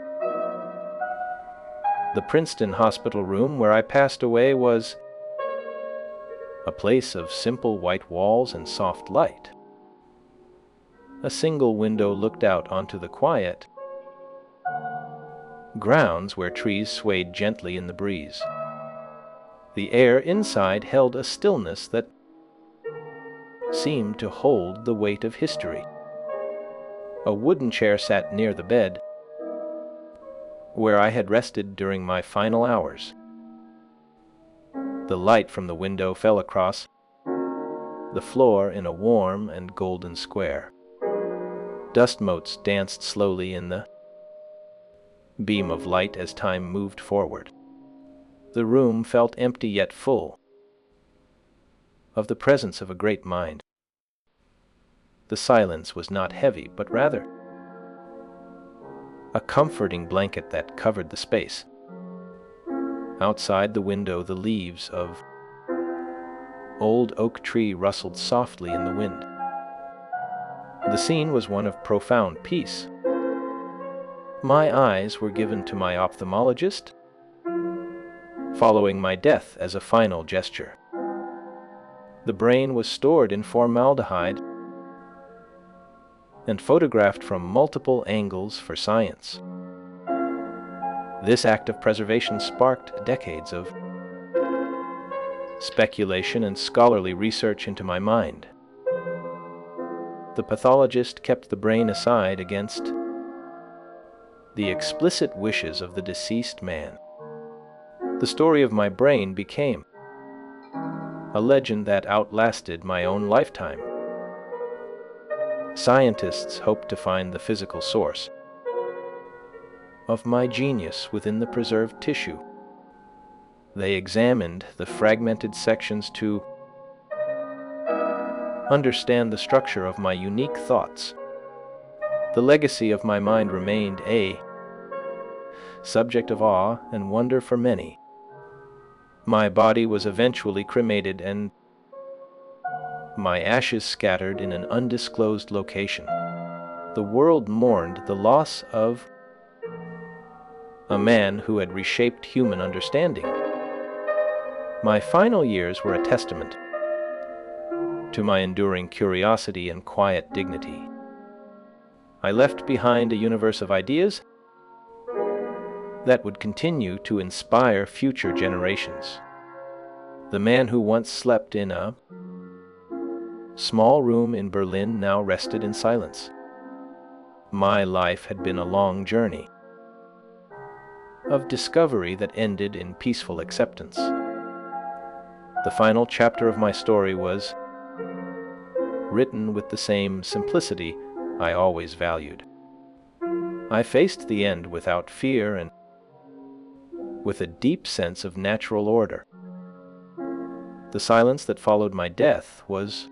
The Princeton hospital room where I passed away was a place of simple white walls and soft light. A single window looked out onto the quiet grounds where trees swayed gently in the breeze. The air inside held a stillness that seemed to hold the weight of history. A wooden chair sat near the bed, where I had rested during my final hours. The light from the window fell across the floor in a warm and golden square. Dust motes danced slowly in the beam of light as time moved forward. The room felt empty yet full of the presence of a great mind. The silence was not heavy, but rather a comforting blanket that covered the space. Outside the window, the leaves of old oak tree rustled softly in the wind. The scene was one of profound peace. My eyes were given to my ophthalmologist, following my death as a final gesture. The brain was stored in formaldehyde and photographed from multiple angles for science. This act of preservation sparked decades of speculation and scholarly research into my mind. The pathologist kept the brain aside against the explicit wishes of the deceased man. The story of my brain became a legend that outlasted my own lifetime. Scientists hoped to find the physical source of my genius within the preserved tissue. They examined the fragmented sections to understand the structure of my unique thoughts. The legacy of my mind remained a subject of awe and wonder for many. My body was eventually cremated and my ashes scattered in an undisclosed location. The world mourned the loss of a man who had reshaped human understanding. My final years were a testament to my enduring curiosity and quiet dignity. I left behind a universe of ideas that would continue to inspire future generations. The man who once slept in a small room in Berlin now rested in silence. My life had been a long journey of discovery that ended in peaceful acceptance. The final chapter of my story was written with the same simplicity I always valued. I faced the end without fear and with a deep sense of natural order. The silence that followed my death was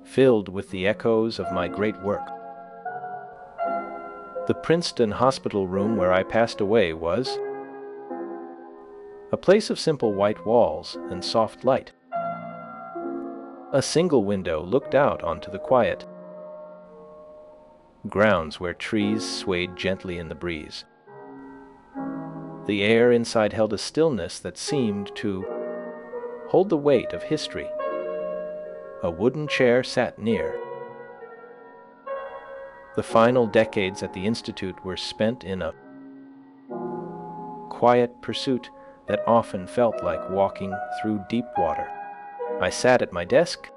filled with the echoes of my great work. The Princeton hospital room where I passed away was a place of simple white walls and soft light. A single window looked out onto the quiet grounds where trees swayed gently in the breeze. The air inside held a stillness that seemed to hold the weight of history. A wooden chair sat near. The final decades at the Institute were spent in a quiet pursuit that often felt like walking through deep water. I sat at my desk,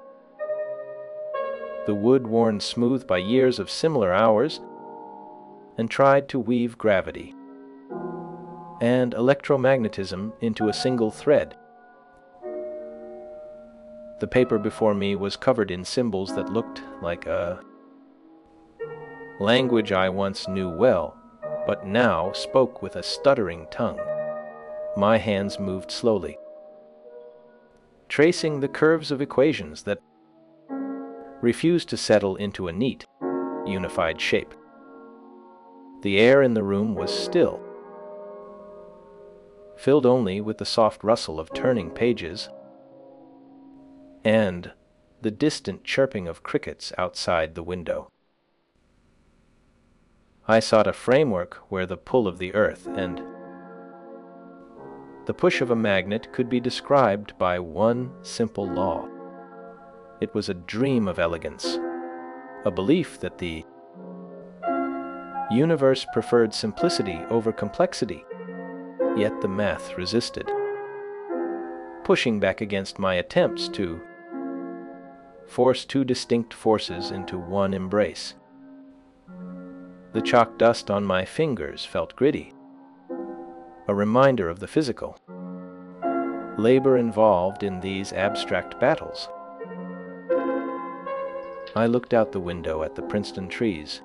the wood worn smooth by years of similar hours, and tried to weave gravity and electromagnetism into a single thread. The paper before me was covered in symbols that looked like a language I once knew well, but now spoke with a stuttering tongue. My hands moved slowly, tracing the curves of equations that refused to settle into a neat, unified shape. The air in the room was still, filled only with the soft rustle of turning pages and the distant chirping of crickets outside the window. I sought a framework where the pull of the earth and the push of a magnet could be described by one simple law. It was a dream of elegance, a belief that the universe preferred simplicity over complexity, yet the math resisted, pushing back against my attempts to force two distinct forces into one embrace. The chalk dust on my fingers felt gritty, a reminder of the physical labor involved in these abstract battles. I looked out the window at the Princeton trees,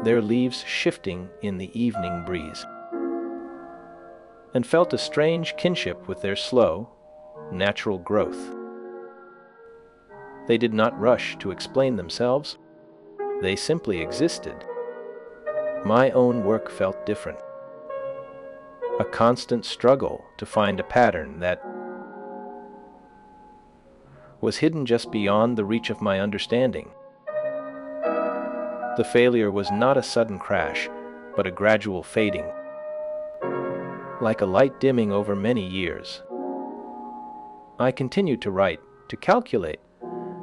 their leaves shifting in the evening breeze, and felt a strange kinship with their slow, natural growth. They did not rush to explain themselves. They simply existed. My own work felt different, a constant struggle to find a pattern that was hidden just beyond the reach of my understanding. The failure was not a sudden crash, but a gradual fading, like a light dimming over many years. I continued to write, to calculate,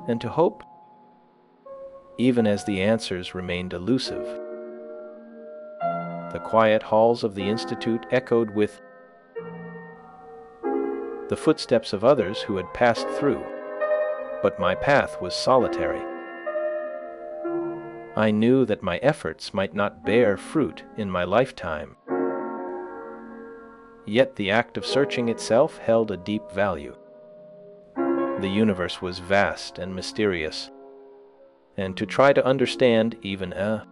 and to hope even as the answers remained elusive. The quiet halls of the Institute echoed with the footsteps of others who had passed through, but my path was solitary. I knew that my efforts might not bear fruit in my lifetime, yet the act of searching itself held a deep value. The universe was vast and mysterious, and to try to understand even a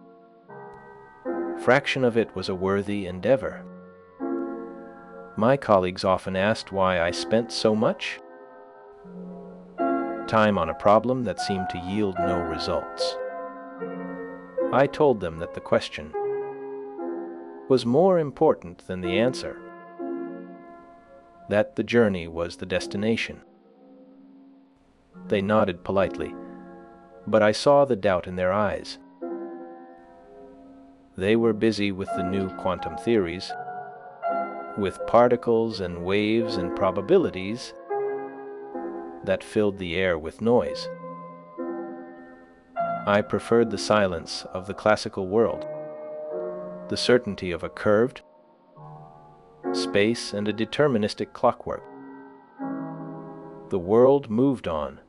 fraction of it was a worthy endeavor. My colleagues often asked why I spent so much time on a problem that seemed to yield no results. I told them that the question was more important than the answer, that the journey was the destination. They nodded politely, but I saw the doubt in their eyes. They were busy with the new quantum theories, with particles and waves and probabilities that filled the air with noise. I preferred the silence of the classical world, the certainty of a curved space and a deterministic clockwork. The world moved on,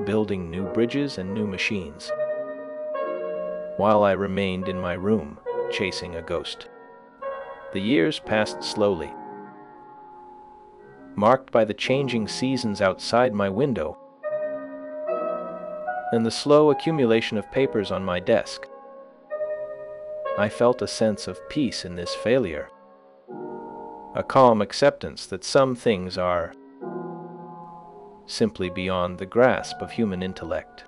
building new bridges and new machines, while I remained in my room, chasing a ghost. The years passed slowly, marked by the changing seasons outside my window and the slow accumulation of papers on my desk. I felt a sense of peace in this failure, a calm acceptance that some things are simply beyond the grasp of human intellect.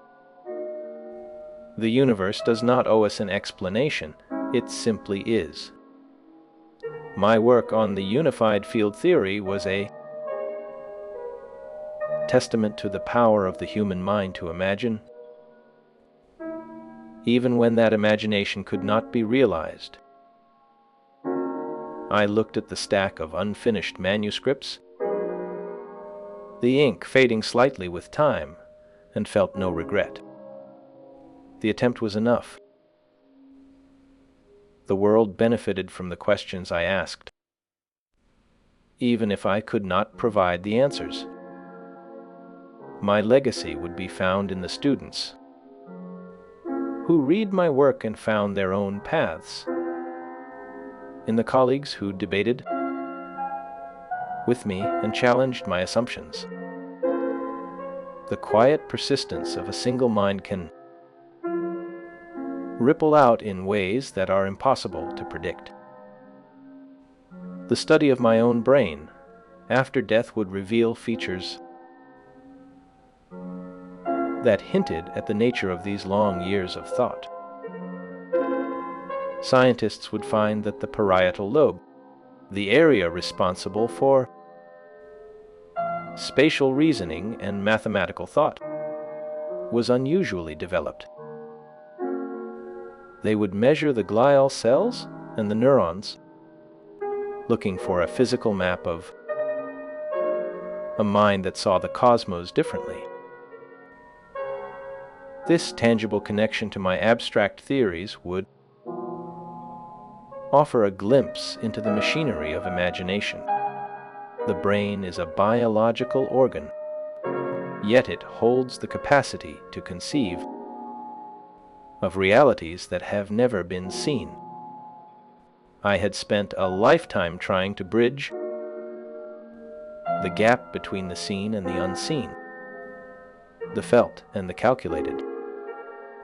The universe does not owe us an explanation, it simply is. My work on the unified field theory was a testament to the power of the human mind to imagine, even when that imagination could not be realized. I looked at the stack of unfinished manuscripts, the ink fading slightly with time, and felt no regret. The attempt was enough. The world benefited from the questions I asked, even if I could not provide the answers. My legacy would be found in the students who read my work and found their own paths, in the colleagues who debated with me and challenged my assumptions. The quiet persistence of a single mind can ripple out in ways that are impossible to predict. The study of my own brain after death would reveal features that hinted at the nature of these long years of thought. Scientists would find that the parietal lobe, the area responsible for spatial reasoning and mathematical thought, was unusually developed. They would measure the glial cells and the neurons, looking for a physical map of a mind that saw the cosmos differently. This tangible connection to my abstract theories would offer a glimpse into the machinery of imagination. The brain is a biological organ, yet it holds the capacity to conceive of realities that have never been seen. I had spent a lifetime trying to bridge the gap between the seen and the unseen, the felt and the calculated.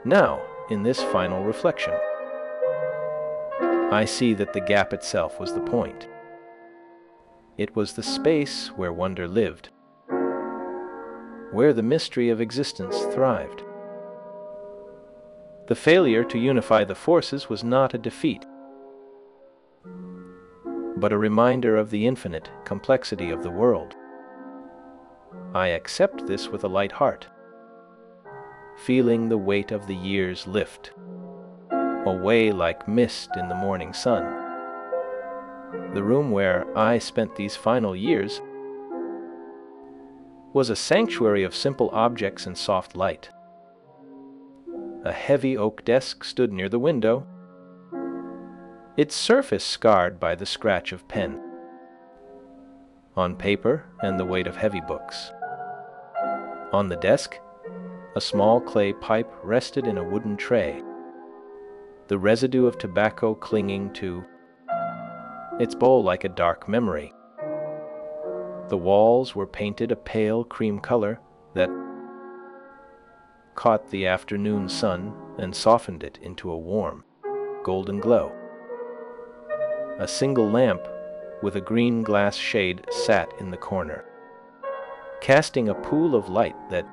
Now, in this final reflection, I see that the gap itself was the point. It was the space where wonder lived, where the mystery of existence thrived. The failure to unify the forces was not a defeat, but a reminder of the infinite complexity of the world. I accept this with a light heart, feeling the weight of the years lift away like mist in the morning sun. The room where I spent these final years was a sanctuary of simple objects and soft light. A heavy oak desk stood near the window, its surface scarred by the scratch of pen on paper and the weight of heavy books. On the desk, a small clay pipe rested in a wooden tray, the residue of tobacco clinging to its bowl like a dark memory. The walls were painted a pale cream color that caught the afternoon sun and softened it into a warm, golden glow. A single lamp with a green glass shade sat in the corner, casting a pool of light that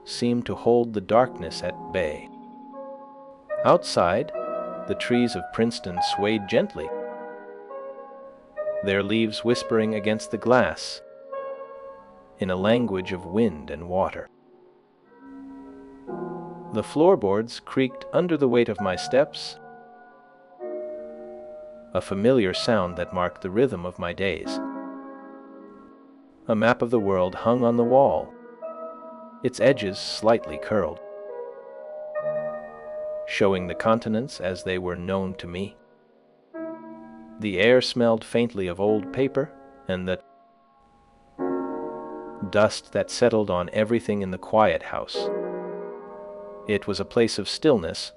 seemed to hold the darkness at bay. Outside, the trees of Princeton swayed gently, their leaves whispering against the glass in a language of wind and water. The floorboards creaked under the weight of my steps, a familiar sound that marked the rhythm of my days. A map of the world hung on the wall, its edges slightly curled, showing the continents as they were known to me. The air smelled faintly of old paper and the dust that settled on everything in the quiet house. It was a place of stillness,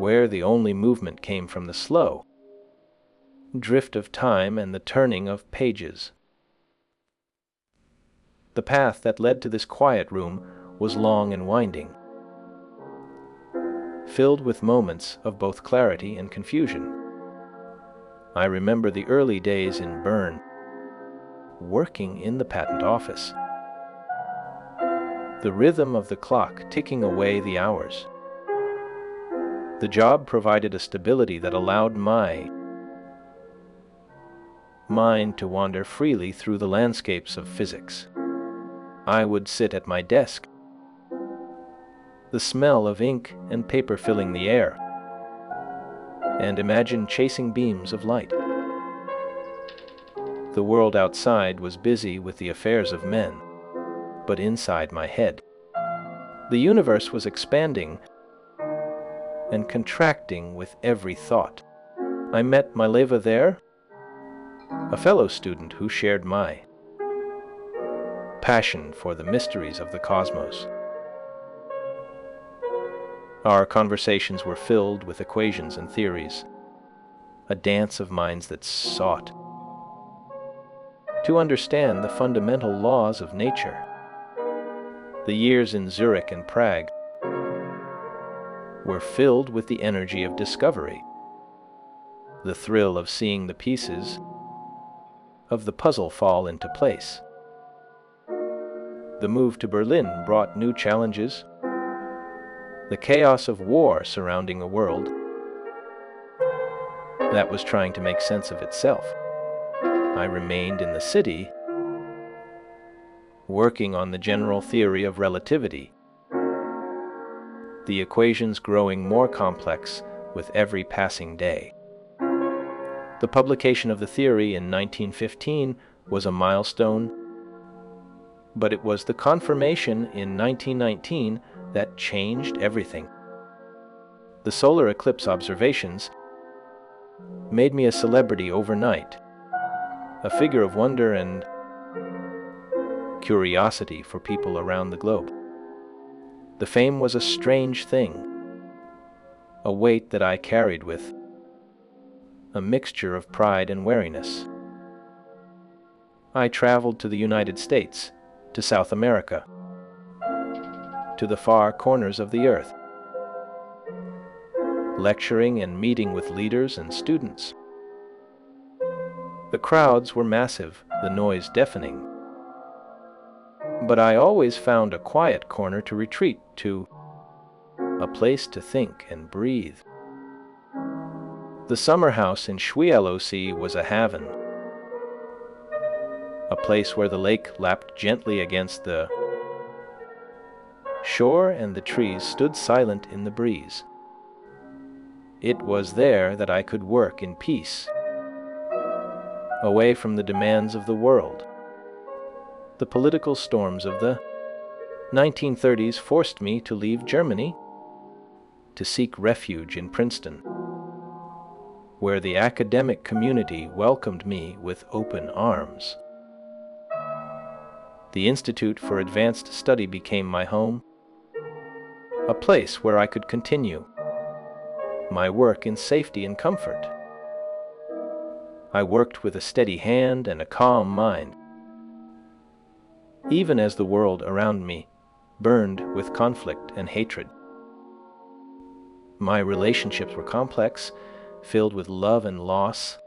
where the only movement came from the slow drift of time and the turning of pages. The path that led to this quiet room was long and winding, filled with moments of both clarity and confusion. I remember the early days in Bern, working in the patent office. The rhythm of the clock ticking away the hours. The job provided a stability that allowed my mind to wander freely through the landscapes of physics. I would sit at my desk, the smell of ink and paper filling the air, and imagine chasing beams of light. The world outside was busy with the affairs of men, but inside my head, the universe was expanding and contracting with every thought. I met Mileva there, a fellow student who shared my passion for the mysteries of the cosmos. Our conversations were filled with equations and theories, a dance of minds that sought to understand the fundamental laws of nature. The years in Zurich and Prague were filled with the energy of discovery, the thrill of seeing the pieces of the puzzle fall into place. The move to Berlin brought new challenges, the chaos of war surrounding a world that was trying to make sense of itself. I remained in the city, working on the general theory of relativity, the equations growing more complex with every passing day. The publication of the theory in 1915 was a milestone, but it was the confirmation in 1919 that changed everything. The solar eclipse observations made me a celebrity overnight, a figure of wonder and curiosity for people around the globe. The fame was a strange thing, a weight that I carried with a mixture of pride and wariness. I traveled to the United States, to South America, to the far corners of the earth, lecturing and meeting with leaders and students. The crowds were massive, the noise deafening, but I always found a quiet corner to retreat to, a place to think and breathe. The summer house in Schweelosee was a haven, a place where the lake lapped gently against the shore and the trees stood silent in the breeze. It was there that I could work in peace, away from the demands of the world, the political storms of the 1930s forced me to leave Germany to seek refuge in Princeton, where the academic community welcomed me with open arms. The Institute for Advanced Study became my home, a place where I could continue my work in safety and comfort. I worked with a steady hand and a calm mind, even as the world around me burned with conflict and hatred. My relationships were complex, filled with love and loss,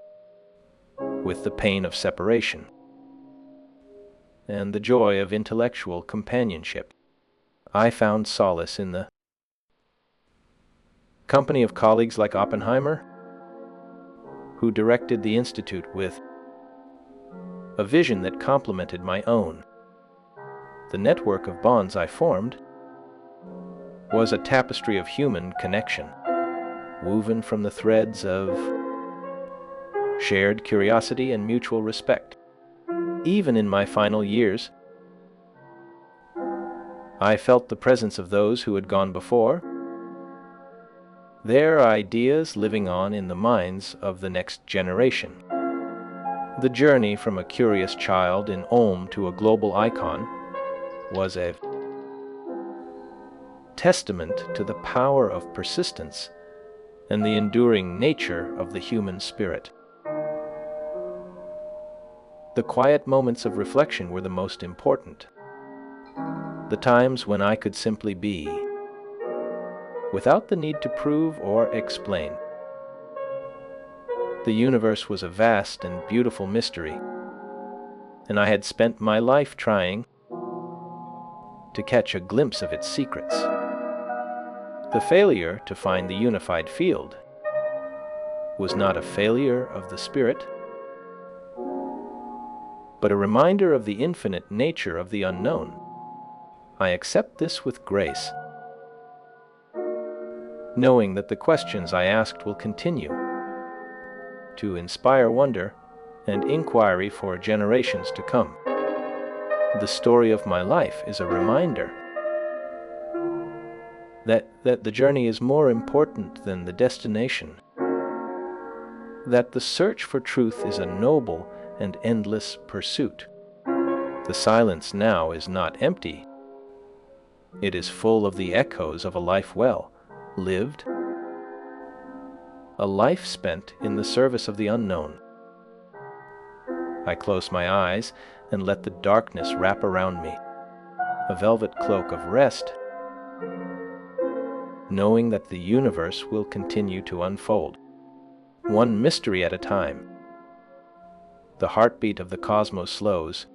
with the pain of separation, and the joy of intellectual companionship. I found solace in the company of colleagues like Oppenheimer, who directed the Institute with a vision that complemented my own. The network of bonds I formed was a tapestry of human connection, woven from the threads of shared curiosity and mutual respect. Even in my final years, I felt the presence of those who had gone before, their ideas living on in the minds of the next generation. The journey from a curious child in Ulm to a global icon was a testament to the power of persistence and the enduring nature of the human spirit. The quiet moments of reflection were the most important, the times when I could simply be, without the need to prove or explain. The universe was a vast and beautiful mystery, and I had spent my life trying to catch a glimpse of its secrets. The failure to find the unified field was not a failure of the spirit, but a reminder of the infinite nature of the unknown. I accept this with grace, knowing that the questions I asked will continue to inspire wonder and inquiry for generations to come. The story of my life is a reminder that the journey is more important than the destination, that the search for truth is a noble and endless pursuit. The silence now is not empty. It is full of the echoes of a life well lived, a life spent in the service of the unknown. I close my eyes and let the darkness wrap around me, a velvet cloak of rest, knowing that the universe will continue to unfold, one mystery at a time. The heartbeat of the cosmos slows,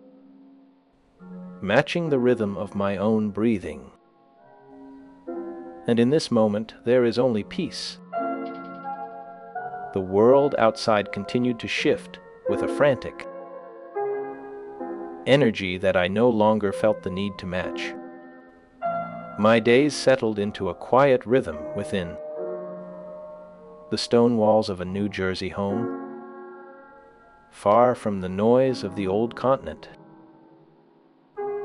matching the rhythm of my own breathing. And in this moment, there is only peace. The world outside continued to shift with a frantic energy that I no longer felt the need to match. My days settled into a quiet rhythm within the stone walls of a New Jersey home, far from the noise of the old continent.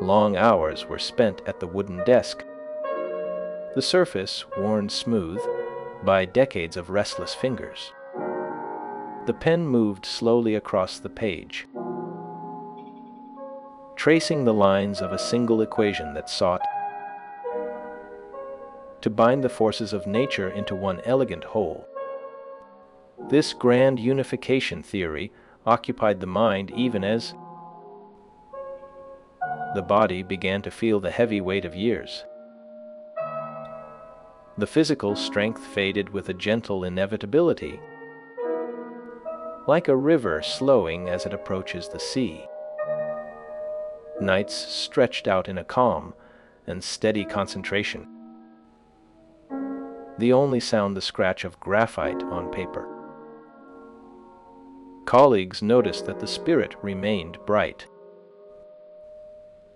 Long hours were spent at the wooden desk, the surface worn smooth by decades of restless fingers. The pen moved slowly across the page, tracing the lines of a single equation that sought to bind the forces of nature into one elegant whole. This grand unification theory occupied the mind even as the body began to feel the heavy weight of years. The physical strength faded with a gentle inevitability, like a river slowing as it approaches the sea. Nights stretched out in a calm and steady concentration, the only sound the scratch of graphite on paper. Colleagues noticed that the spirit remained bright,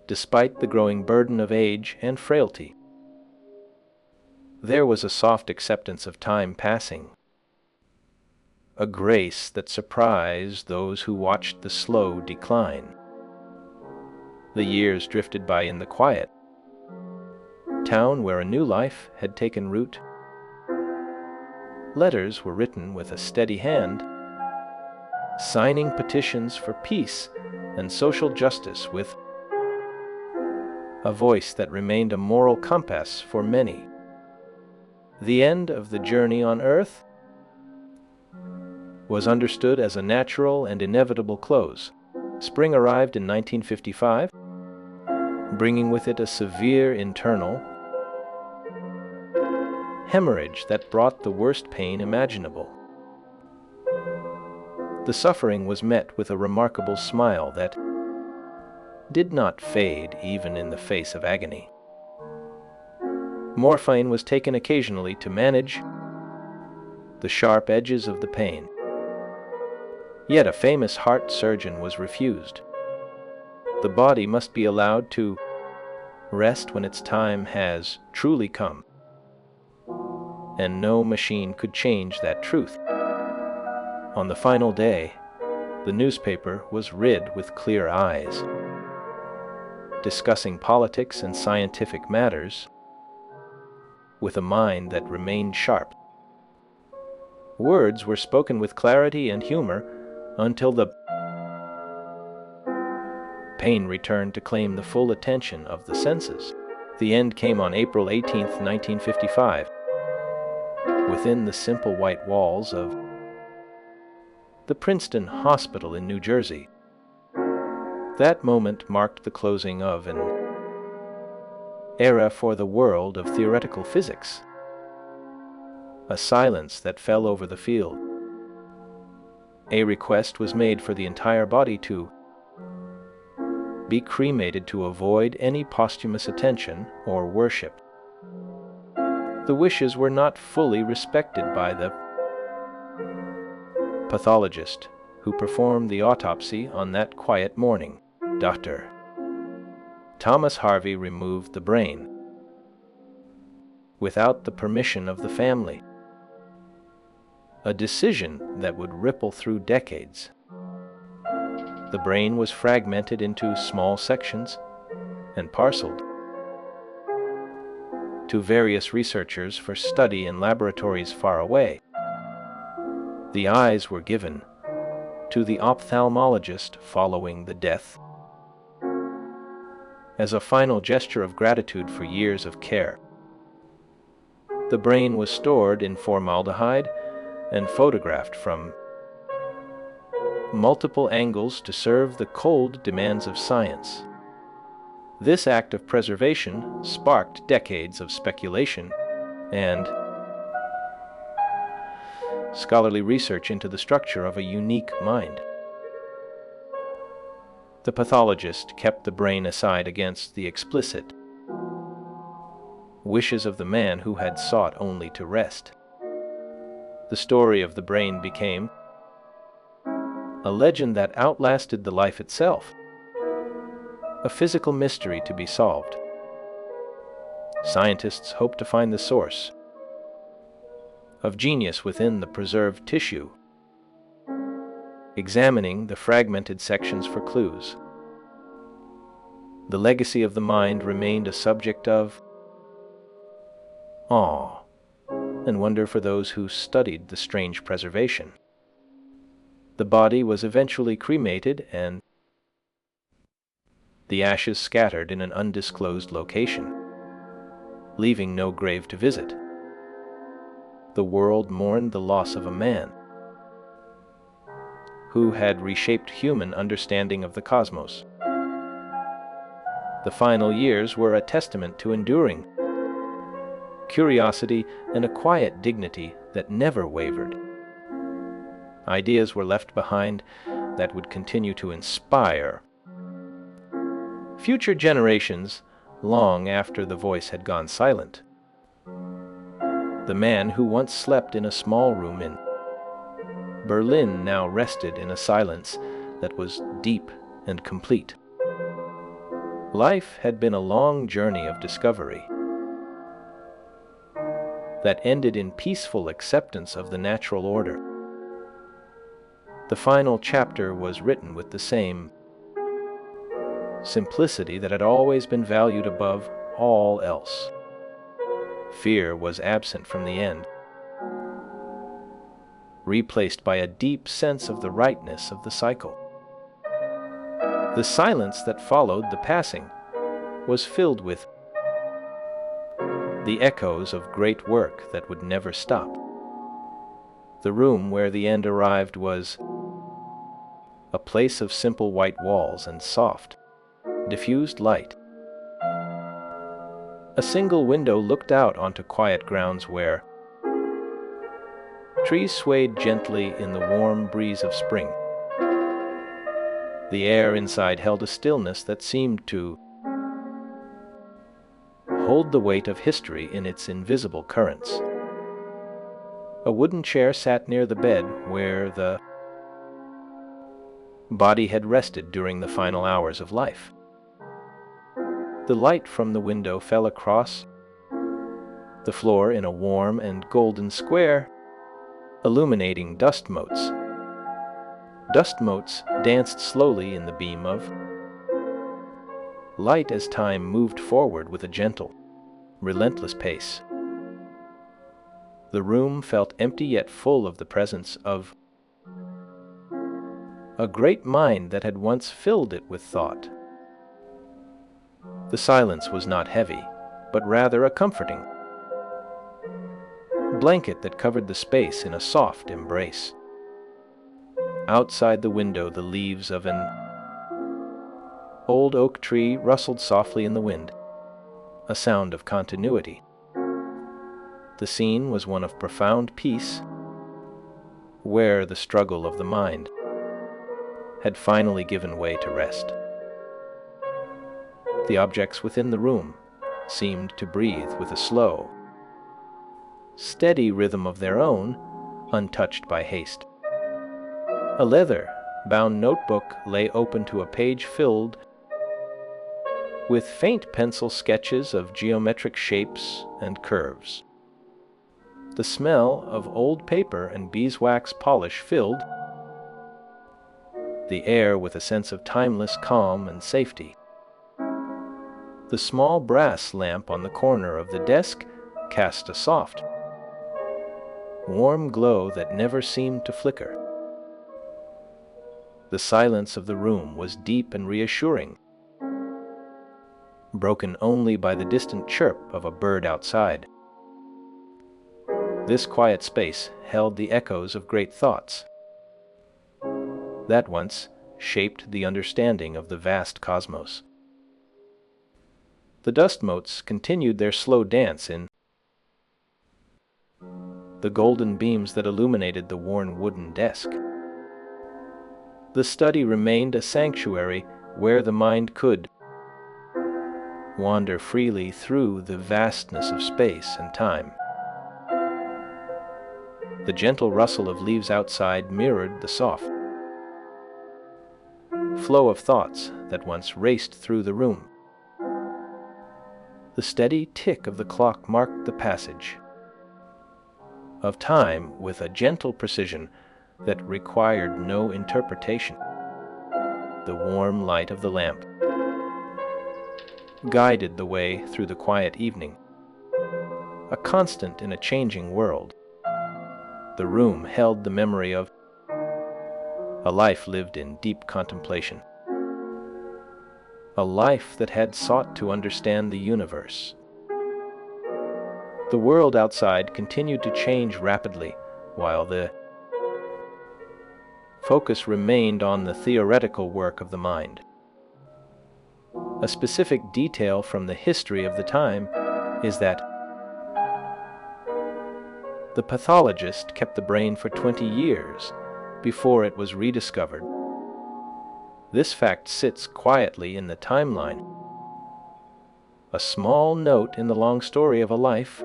despite the growing burden of age and frailty. There was a soft acceptance of time passing, a grace that surprised those who watched the slow decline. The years drifted by in the quiet, town where a new life had taken root, letters were written with a steady hand, signing petitions for peace and social justice with a voice that remained a moral compass for many. The end of the journey on Earth was understood as a natural and inevitable close. Spring arrived in 1955, bringing with it a severe internal hemorrhage that brought the worst pain imaginable. The suffering was met with a remarkable smile that did not fade even in the face of agony. Morphine was taken occasionally to manage the sharp edges of the pain. Yet a famous heart surgeon was refused. The body must be allowed to rest when its time has truly come, and no machine could change that truth. On the final day, the newspaper was read with clear eyes, discussing politics and scientific matters with a mind that remained sharp. Words were spoken with clarity and humor until the pain returned to claim the full attention of the senses. The end came on April 18, 1955, within the simple white walls of the Princeton Hospital in New Jersey. That moment marked the closing of an era for the world of theoretical physics, a silence that fell over the field. A request was made for the entire body to be cremated to avoid any posthumous attention or worship. The wishes were not fully respected by the pathologist who performed the autopsy on that quiet morning. Dr. Thomas Harvey removed the brain without the permission of the family, a decision that would ripple through decades. The brain was fragmented into small sections and parceled to various researchers for study in laboratories far away. The eyes were given to the ophthalmologist following the death as a final gesture of gratitude for years of care. The brain was stored in formaldehyde and photographed from multiple angles to serve the cold demands of science. This act of preservation sparked decades of speculation and scholarly research into the structure of a unique mind. The pathologist kept the brain aside against the explicit wishes of the man who had sought only to rest. The story of the brain became a legend that outlasted the life itself, a physical mystery to be solved. Scientists hope to find the source of genius within the preserved tissue, examining the fragmented sections for clues. The legacy of the mind remained a subject of awe and wonder for those who studied the strange preservation. The body was eventually cremated and the ashes scattered in an undisclosed location, leaving no grave to visit. The world mourned the loss of a man who had reshaped human understanding of the cosmos. The final years were a testament to enduring curiosity and a quiet dignity that never wavered. Ideas were left behind that would continue to inspire future generations long after the voice had gone silent. The man who once slept in a small room in Berlin now rested in a silence that was deep and complete. Life had been a long journey of discovery that ended in peaceful acceptance of the natural order. The final chapter was written with the same simplicity that had always been valued above all else. Fear was absent from the end, replaced by a deep sense of the rightness of the cycle. The silence that followed the passing was filled with the echoes of great work that would never stop. The room where the end arrived was a place of simple white walls and soft, diffused light. A single window looked out onto quiet grounds where trees swayed gently in the warm breeze of spring. The air inside held a stillness that seemed to hold the weight of history in its invisible currents. A wooden chair sat near the bed where the body had rested during the final hours of life. The light from the window fell across the floor in a warm and golden square, illuminating dust motes. Dust motes danced slowly in the beam of light as time moved forward with a gentle, relentless pace. The room felt empty yet full of the presence of a great mind that had once filled it with thought. The silence was not heavy, but rather a comforting blanket that covered the space in a soft embrace. Outside the window, the leaves of an old oak tree rustled softly in the wind, a sound of continuity. The scene was one of profound peace, where the struggle of the mind had finally given way to rest. The objects within the room seemed to breathe with a slow, steady rhythm of their own, untouched by haste. A leather-bound notebook lay open to a page filled with faint pencil sketches of geometric shapes and curves. The smell of old paper and beeswax polish filled the air with a sense of timeless calm and safety. The small brass lamp on the corner of the desk cast a soft, warm glow that never seemed to flicker. The silence of the room was deep and reassuring, broken only by the distant chirp of a bird outside. This quiet space held the echoes of great thoughts that once shaped the understanding of the vast cosmos. The dust motes continued their slow dance in the golden beams that illuminated the worn wooden desk. The study remained a sanctuary where the mind could wander freely through the vastness of space and time. The gentle rustle of leaves outside mirrored the soft flow of thoughts that once raced through the room. The steady tick of the clock marked the passage of time with a gentle precision that required no interpretation. The warm light of the lamp guided the way through the quiet evening, a constant in a changing world. The room held the memory of a life lived in deep contemplation, a life that had sought to understand the universe. The world outside continued to change rapidly, while the focus remained on the theoretical work of the mind. A specific detail from the history of the time is that the pathologist kept the brain for 20 years before it was rediscovered. This fact sits quietly in the timeline, a small note in the long story of a life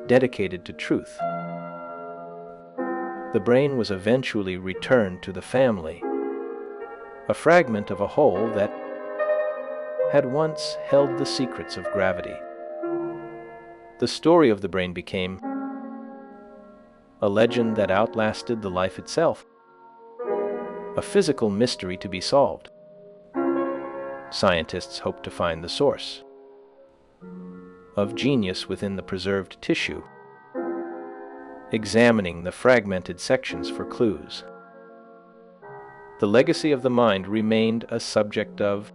dedicated to truth. The brain was eventually returned to the family, a fragment of a whole that had once held the secrets of gravity. The story of the brain became a legend that outlasted the life itself, a physical mystery to be solved. Scientists hope to find the source, of genius within the preserved tissue, examining the fragmented sections for clues. The legacy of the mind remained a subject of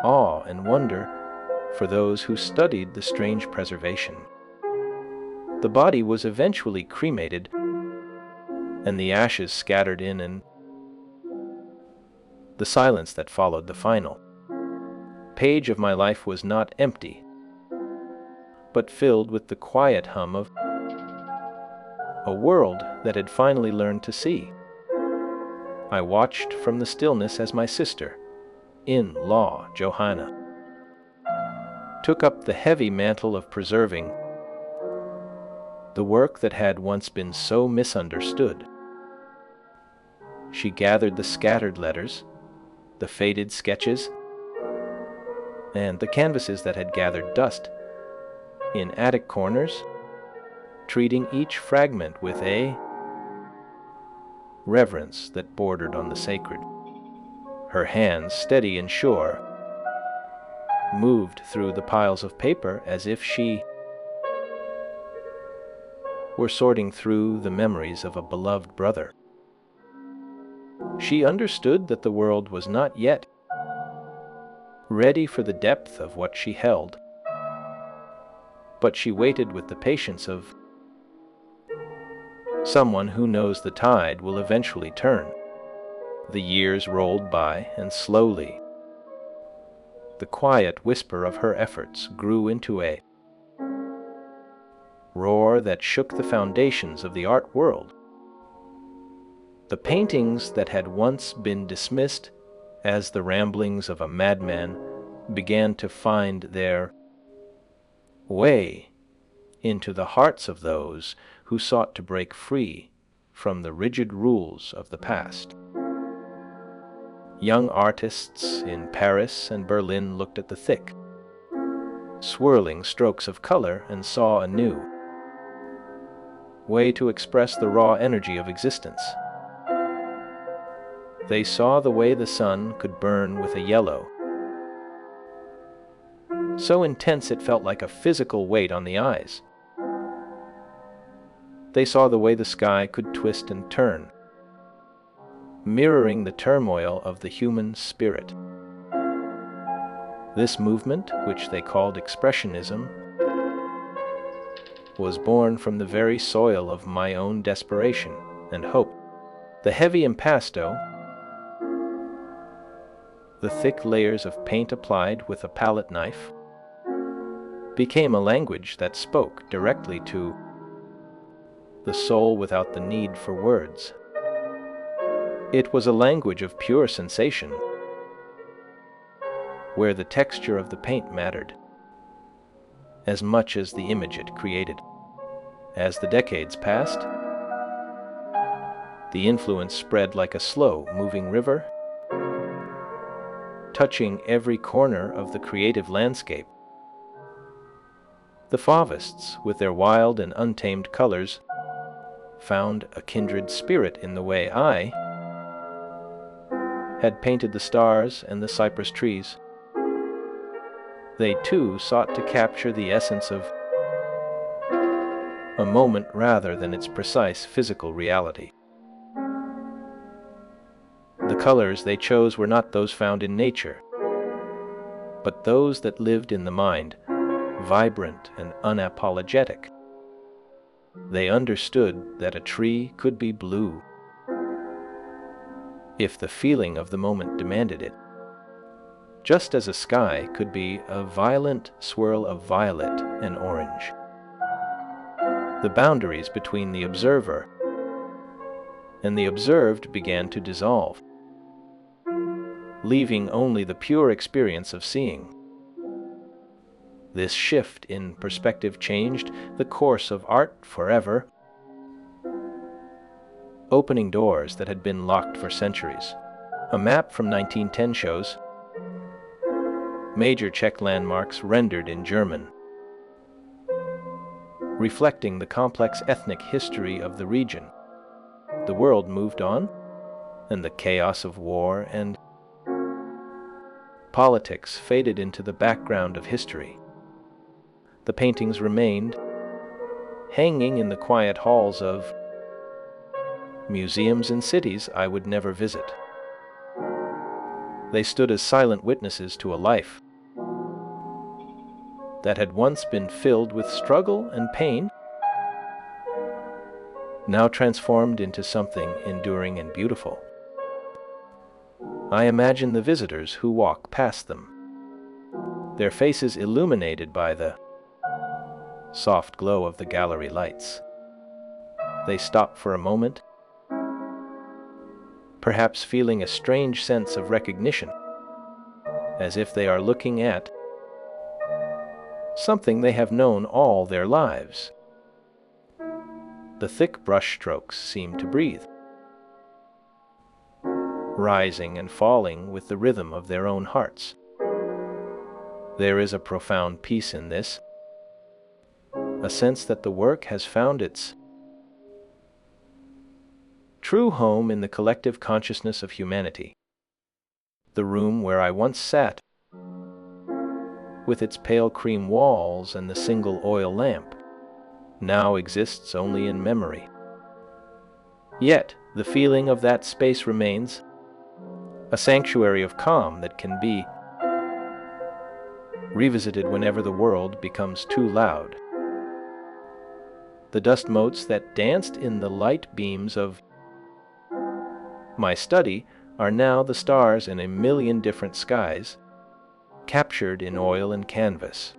awe and wonder for those who studied the strange preservation. The body was eventually cremated, and the ashes scattered in, and the silence that followed the final page of my life was not empty, but filled with the quiet hum of a world that had finally learned to see. I watched from the stillness as my sister-in-law, Johanna, took up the heavy mantle of preserving the work that had once been so misunderstood. She gathered the scattered letters, the faded sketches, and the canvases that had gathered dust in attic corners, treating each fragment with a reverence that bordered on the sacred. Her hands, steady and sure, moved through the piles of paper as if she were sorting through the memories of a beloved brother. She understood that the world was not yet ready for the depth of what she held, but she waited with the patience of someone who knows the tide will eventually turn. The years rolled by, and slowly the quiet whisper of her efforts grew into a roar that shook the foundations of the art world. The paintings that had once been dismissed as the ramblings of a madman began to find their way into the hearts of those who sought to break free from the rigid rules of the past. Young artists in Paris and Berlin looked at the thick, swirling strokes of color and saw a new way to express the raw energy of existence. They saw the way the sun could burn with a yellow so intense it felt like a physical weight on the eyes. They saw the way the sky could twist and turn, mirroring the turmoil of the human spirit. This movement, which they called Expressionism, was born from the very soil of my own desperation and hope. The heavy impasto, the thick layers of paint applied with a palette knife, became a language that spoke directly to the soul without the need for words. It was a language of pure sensation, where the texture of the paint mattered as much as the image it created. As the decades passed, the influence spread like a slow-moving river, touching every corner of the creative landscape. The Fauvists, with their wild and untamed colors, found a kindred spirit in the way I had painted the stars and the cypress trees. They too sought to capture the essence of a moment rather than its precise physical reality. The colors they chose were not those found in nature, but those that lived in the mind, vibrant and unapologetic. They understood that a tree could be blue if the feeling of the moment demanded it, just as a sky could be a violent swirl of violet and orange. The boundaries between the observer and the observed began to dissolve, leaving only the pure experience of seeing. This shift in perspective changed the course of art forever, opening doors that had been locked for centuries. A map from 1910 shows major Czech landmarks rendered in German, reflecting the complex ethnic history of the region. The world moved on, and the chaos of war and politics faded into the background of history. The paintings remained, hanging in the quiet halls of museums in cities I would never visit. They stood as silent witnesses to a life that had once been filled with struggle and pain, now transformed into something enduring and beautiful. I imagine the visitors who walk past them, their faces illuminated by the soft glow of the gallery lights. They stop for a moment, perhaps feeling a strange sense of recognition, as if they are looking at something they have known all their lives. The thick brushstrokes seem to breathe, rising and falling with the rhythm of their own hearts. There is a profound peace in this, a sense that the work has found its true home in the collective consciousness of humanity. The room where I once sat, with its pale cream walls and the single oil lamp, now exists only in memory. Yet the feeling of that space remains, a sanctuary of calm that can be revisited whenever the world becomes too loud. The dust motes that danced in the light beams of my study are now the stars in a million different skies, captured in oil and canvas.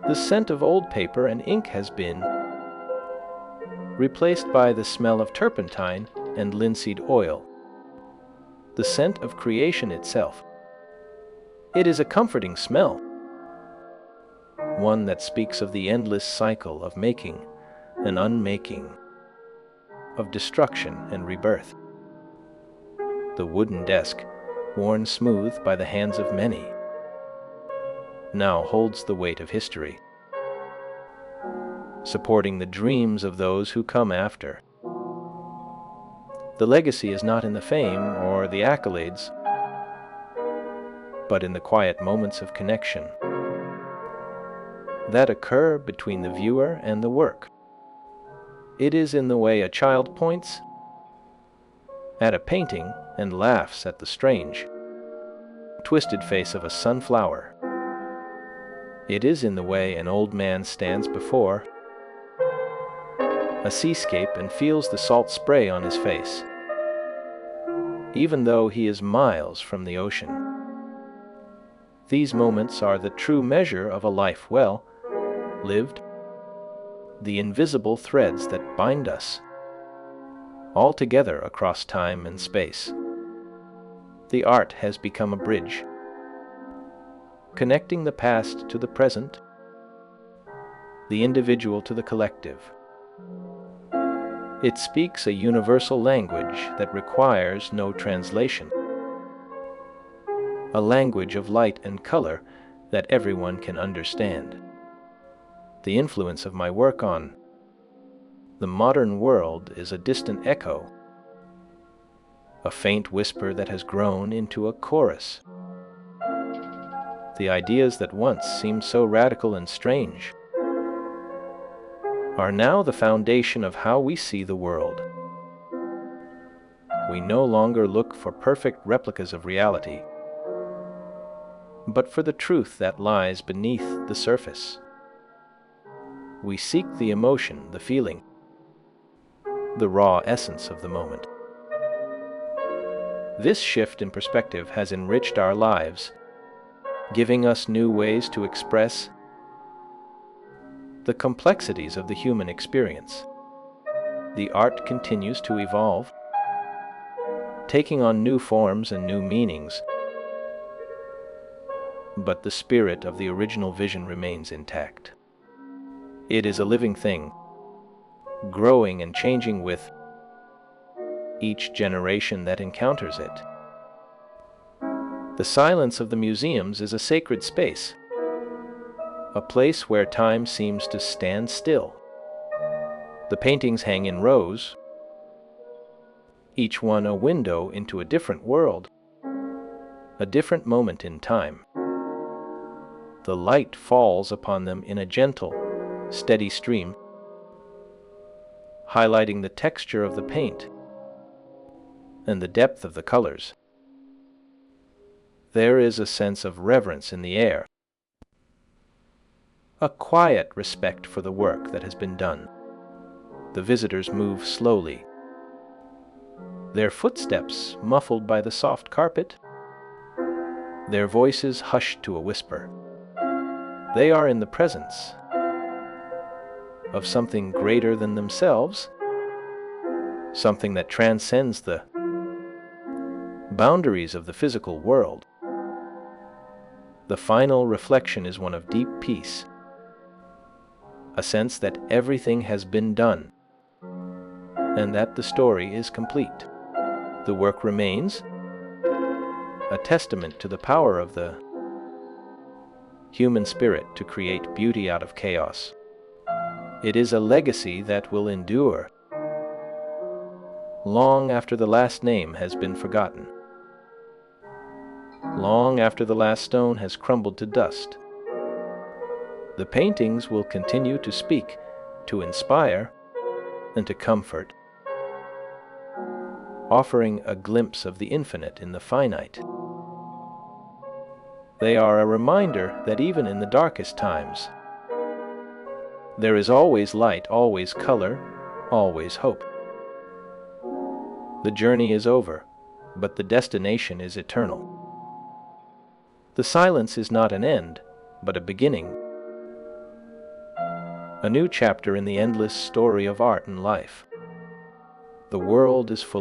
The scent of old paper and ink has been replaced by the smell of turpentine and linseed oil, the scent of creation itself. It is a comforting smell, one that speaks of the endless cycle of making and unmaking, of destruction and rebirth. The wooden desk, worn smooth by the hands of many, now holds the weight of history, supporting the dreams of those who come after. The legacy is not in the fame or the accolades, but in the quiet moments of connection that occur between the viewer and the work. It is in the way a child points at a painting and laughs at the strange, twisted face of a sunflower. It is in the way an old man stands before a seascape and feels the salt spray on his face, even though he is miles from the ocean. These moments are the true measure of a life well lived, the invisible threads that bind us all together across time and space. The art has become a bridge, connecting the past to the present, the individual to the collective. It speaks a universal language that requires no translation, a language of light and color that everyone can understand. The influence of my work on the modern world is a distant echo, a faint whisper that has grown into a chorus. The ideas that once seemed so radical and strange are now the foundation of how we see the world. We no longer look for perfect replicas of reality, but for the truth that lies beneath the surface. We seek the emotion, the feeling, the raw essence of the moment. This shift in perspective has enriched our lives, giving us new ways to express the complexities of the human experience. The art continues to evolve, taking on new forms and new meanings, but the spirit of the original vision remains intact. It is a living thing, growing and changing with each generation that encounters it. The silence of the museums is a sacred space, a place where time seems to stand still. The paintings hang in rows, each one a window into a different world, a different moment in time. The light falls upon them in a gentle, steady stream, highlighting the texture of the paint and the depth of the colors. There is a sense of reverence in the air, a quiet respect for the work that has been done. The visitors move slowly, their footsteps muffled by the soft carpet, their voices hushed to a whisper. They are in the presence of something greater than themselves, something that transcends the boundaries of the physical world. The final reflection is one of deep peace, a sense that everything has been done and that the story is complete. The work remains, a testament to the power of the human spirit to create beauty out of chaos. It is a legacy that will endure long after the last name has been forgotten, long after the last stone has crumbled to dust. The paintings will continue to speak, to inspire, and to comfort, offering a glimpse of the infinite in the finite. They are a reminder that even in the darkest times, there is always light, always color, always hope. The journey is over, but the destination is eternal. The silence is not an end, but a beginning. A new chapter in the endless story of art and life. The world is full of